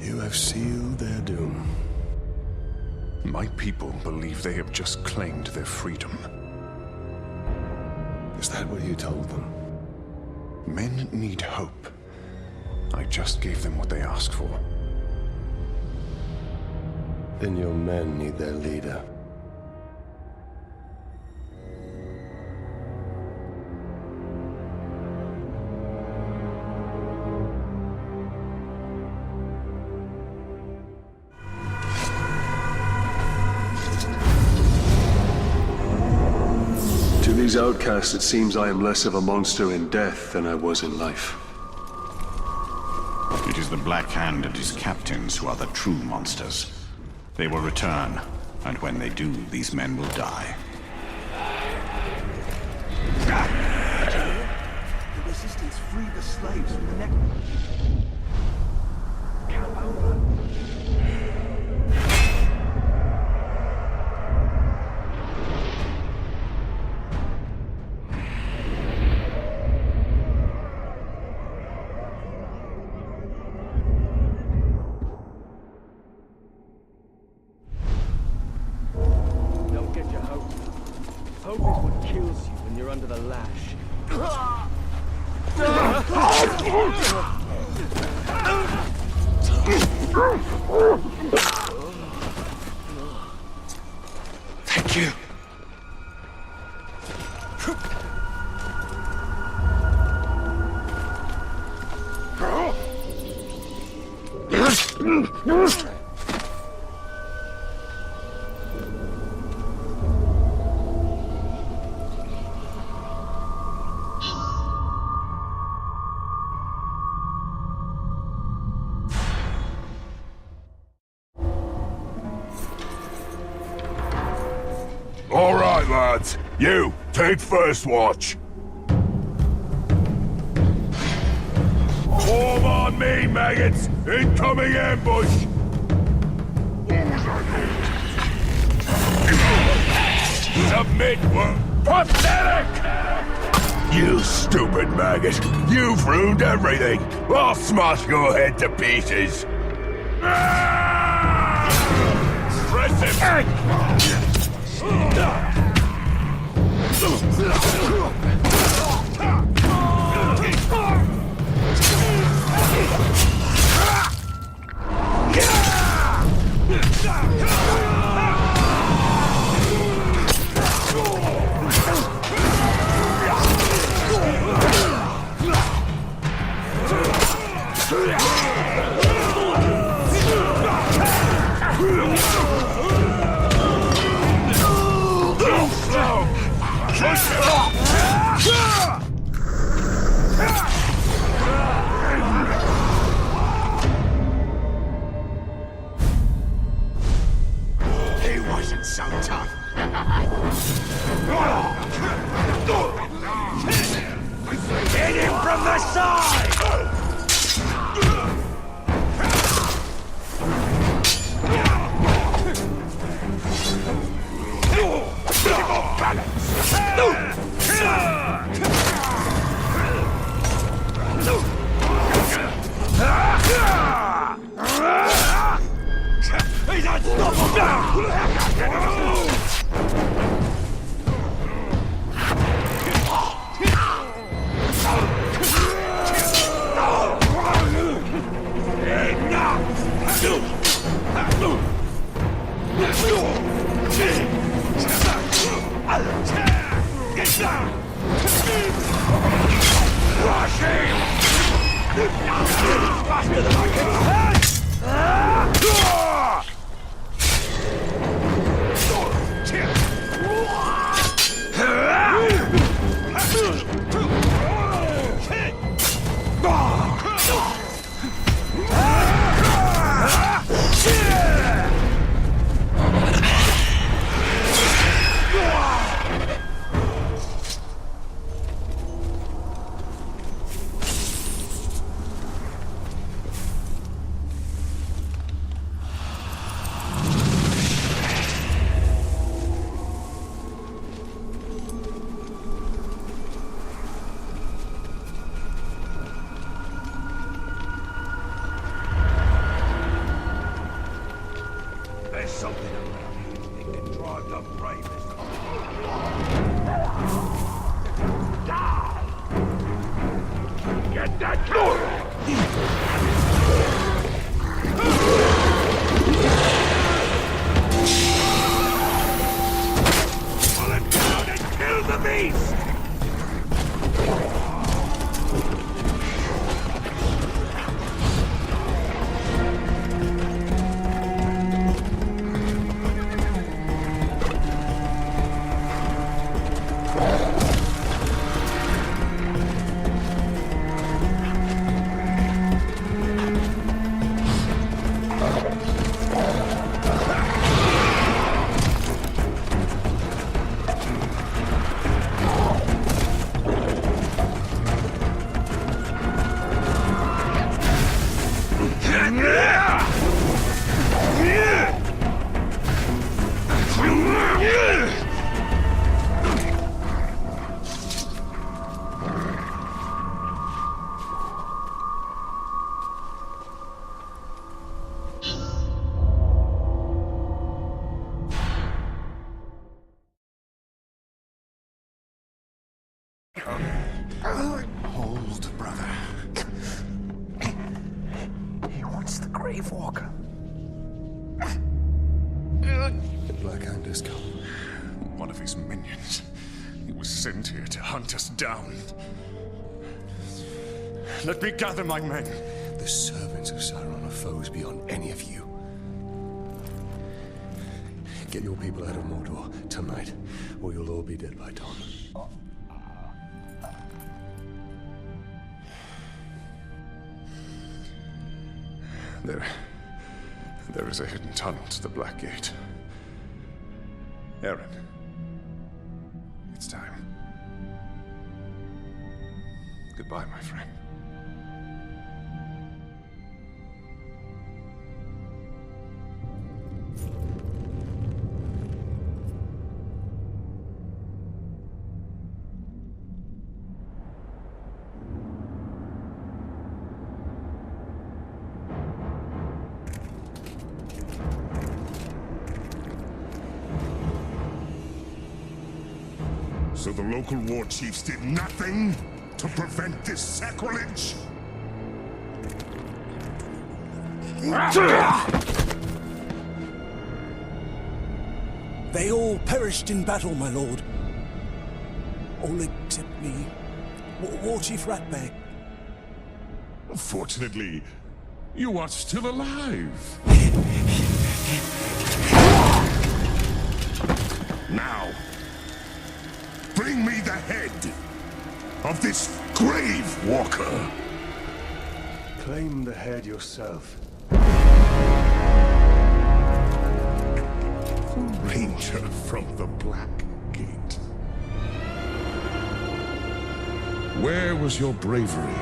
You have sealed their doom.
My people believe they have just claimed their freedom.
Is that what you told them?
Men need hope. I just gave them what they asked for.
Then your men need their leader. To these outcasts, it seems I am less of a monster in death than I was in life.
It is the Black Hand and his captains who are the true monsters. They will return, and when they do, these men will die.
The Resistance freed the slaves from the neck. Camp over. Don't get your hope. Hope is what kills you when you're under the lash.
Thank you.
All right, lads. You, take first watch. Form on me, maggots! Incoming ambush! Submit, pathetic! You stupid maggot! You've ruined everything! I'll smash your head to pieces! Press him!
He wasn't so tough. Hit him from the side! He's unstoppable! Rush him! Faster than I can!
Hold, brother. He wants the Grave Walker. The Black Hand has come.
One of his minions. He was sent here to hunt us down. Let me gather my men.
The servants of Sauron are foes beyond any of you. Get your people out of Mordor tonight, or you'll all be dead by dawn.
There is a hidden tunnel to the Black Gate. Aaron, it's time. Goodbye, my friend.
So the local war chiefs did nothing to prevent this sacrilege?
They all perished in battle, my lord. All except me. War Chief Ratbag.
Fortunately, you are still alive. Now, bring me the head of this Grave Walker.
Claim the head yourself.
Ranger from the Black Gate. Where was your bravery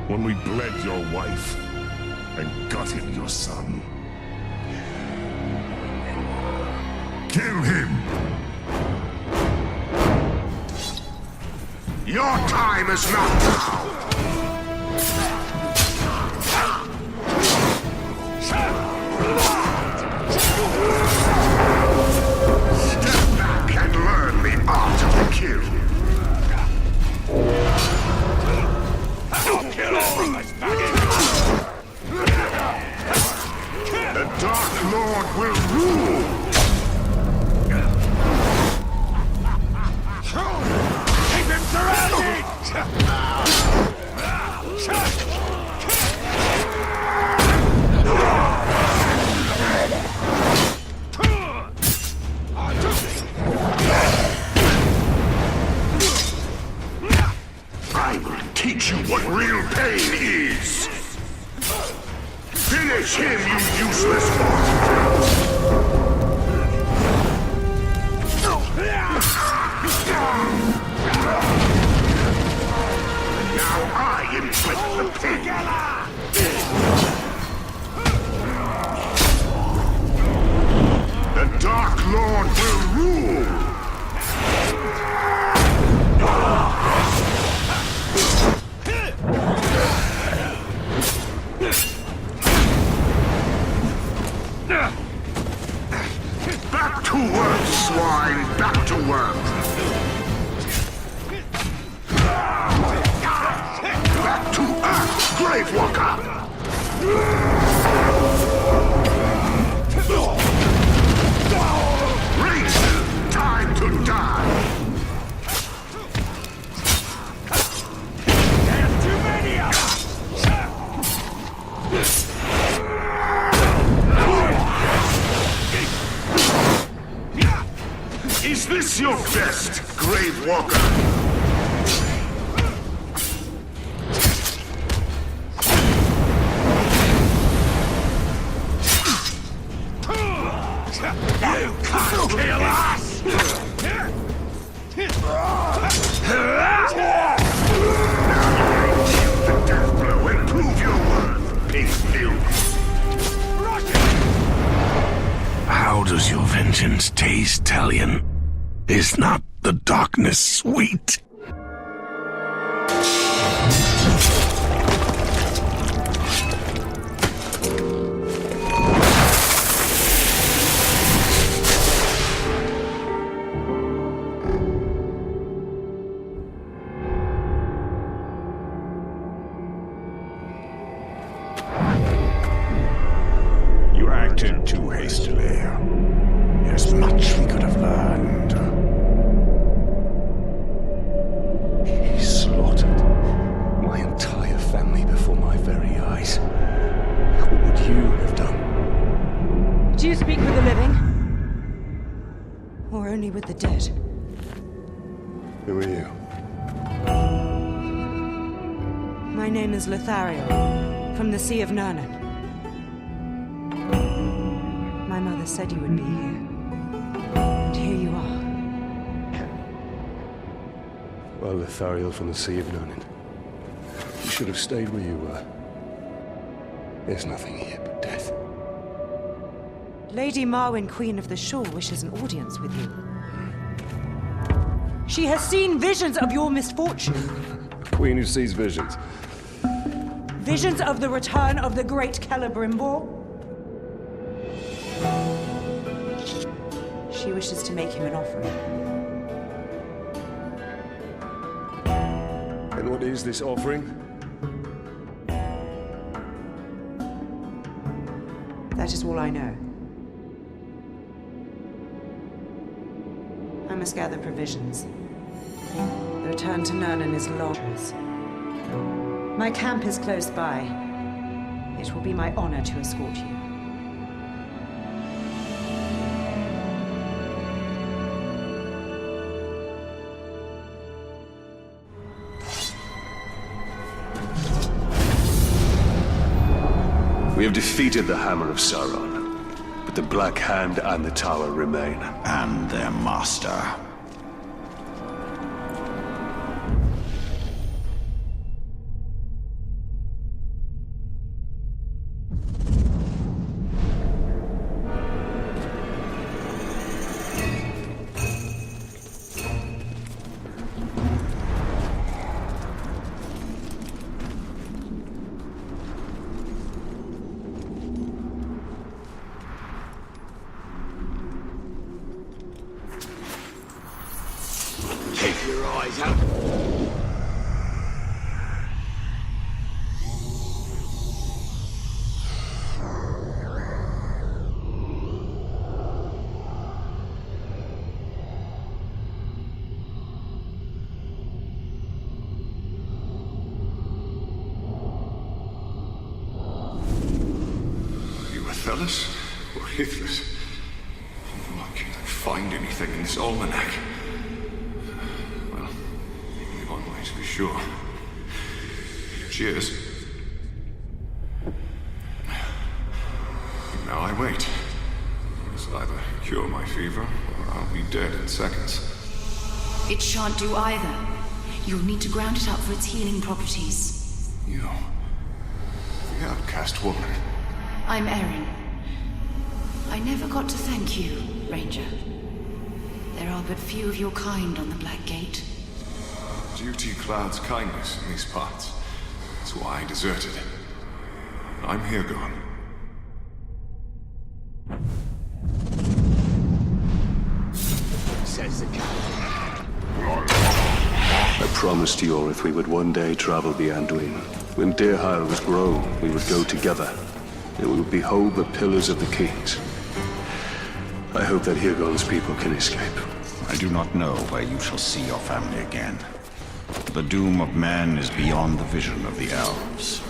when we bled your wife and gutted your son? Kill him! Your time is not now! Step back and learn the art of the kill. Kill all of us, the Dark Lord will rule! Keep him surrounded! I will teach you what real pain is! Finish him, you useless monster! Now I inflict the pain! The Dark Lord will rule! Back to work, swine! Back to work! Back to Earth, Grave Walker! Reach! Time to die! There's too many of us! Is this your best, Grave Walker? You can't kill us! The death blow and prove your worth, pink filth.
How does your vengeance taste, Talion? Is not the darkness sweet?
only with the dead.
Who are you?
My name is Lothariel, from the Sea of Nurnen. My mother said you would be here. And here you are.
Well, Lothariel from the Sea of Nurnen. You should have stayed where you were. There's nothing here but death.
Lady Marwyn, Queen of the Shore, wishes an audience with you. She has seen visions of your misfortune.
A queen who sees visions.
Visions of the return of the great Celebrimbor. She wishes to make him an offering.
And what is this offering?
That is all I know. I must gather provisions. The return to Nurnen is long. My camp is close by. It will be my honor to escort you.
We have defeated the Hammer of Sauron, but the Black Hand and the Tower remain.
And their master.
Keep your eyes up.
Are you Athelus or Hithless? Why can't I find anything in this almanac? Well, only one way to be sure. Cheers. Now I wait. This will either cure my fever, or I'll be dead in seconds.
It shan't do either. You'll need to ground it up for its healing properties.
You... the outcast woman.
I'm Erin. I never got to thank you, Ranger. There are but few of your kind on the Black Gate.
Duty clouds kindness in these parts. That's why I deserted. I'm here gone.
Says the captain.
I promised Yorith we would one day travel the Anduin. When Dirhael was grown, we would go together, and we would behold the pillars of the kings. I hope that Hirgon's people can escape.
I do not know where you shall see your family again. The doom of man is beyond the vision of the elves.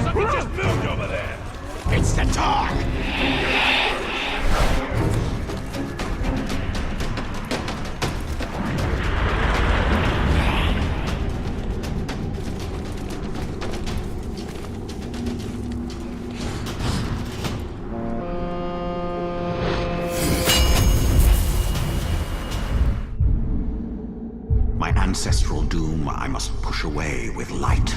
Something just moved over there! It's the dog!
My ancestral doom I must push away with light.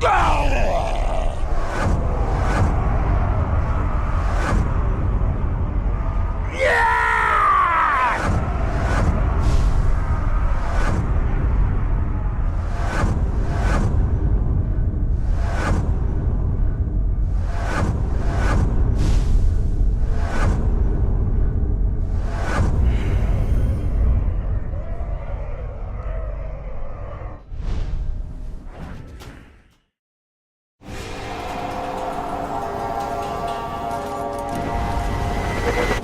Ah!
Ranger.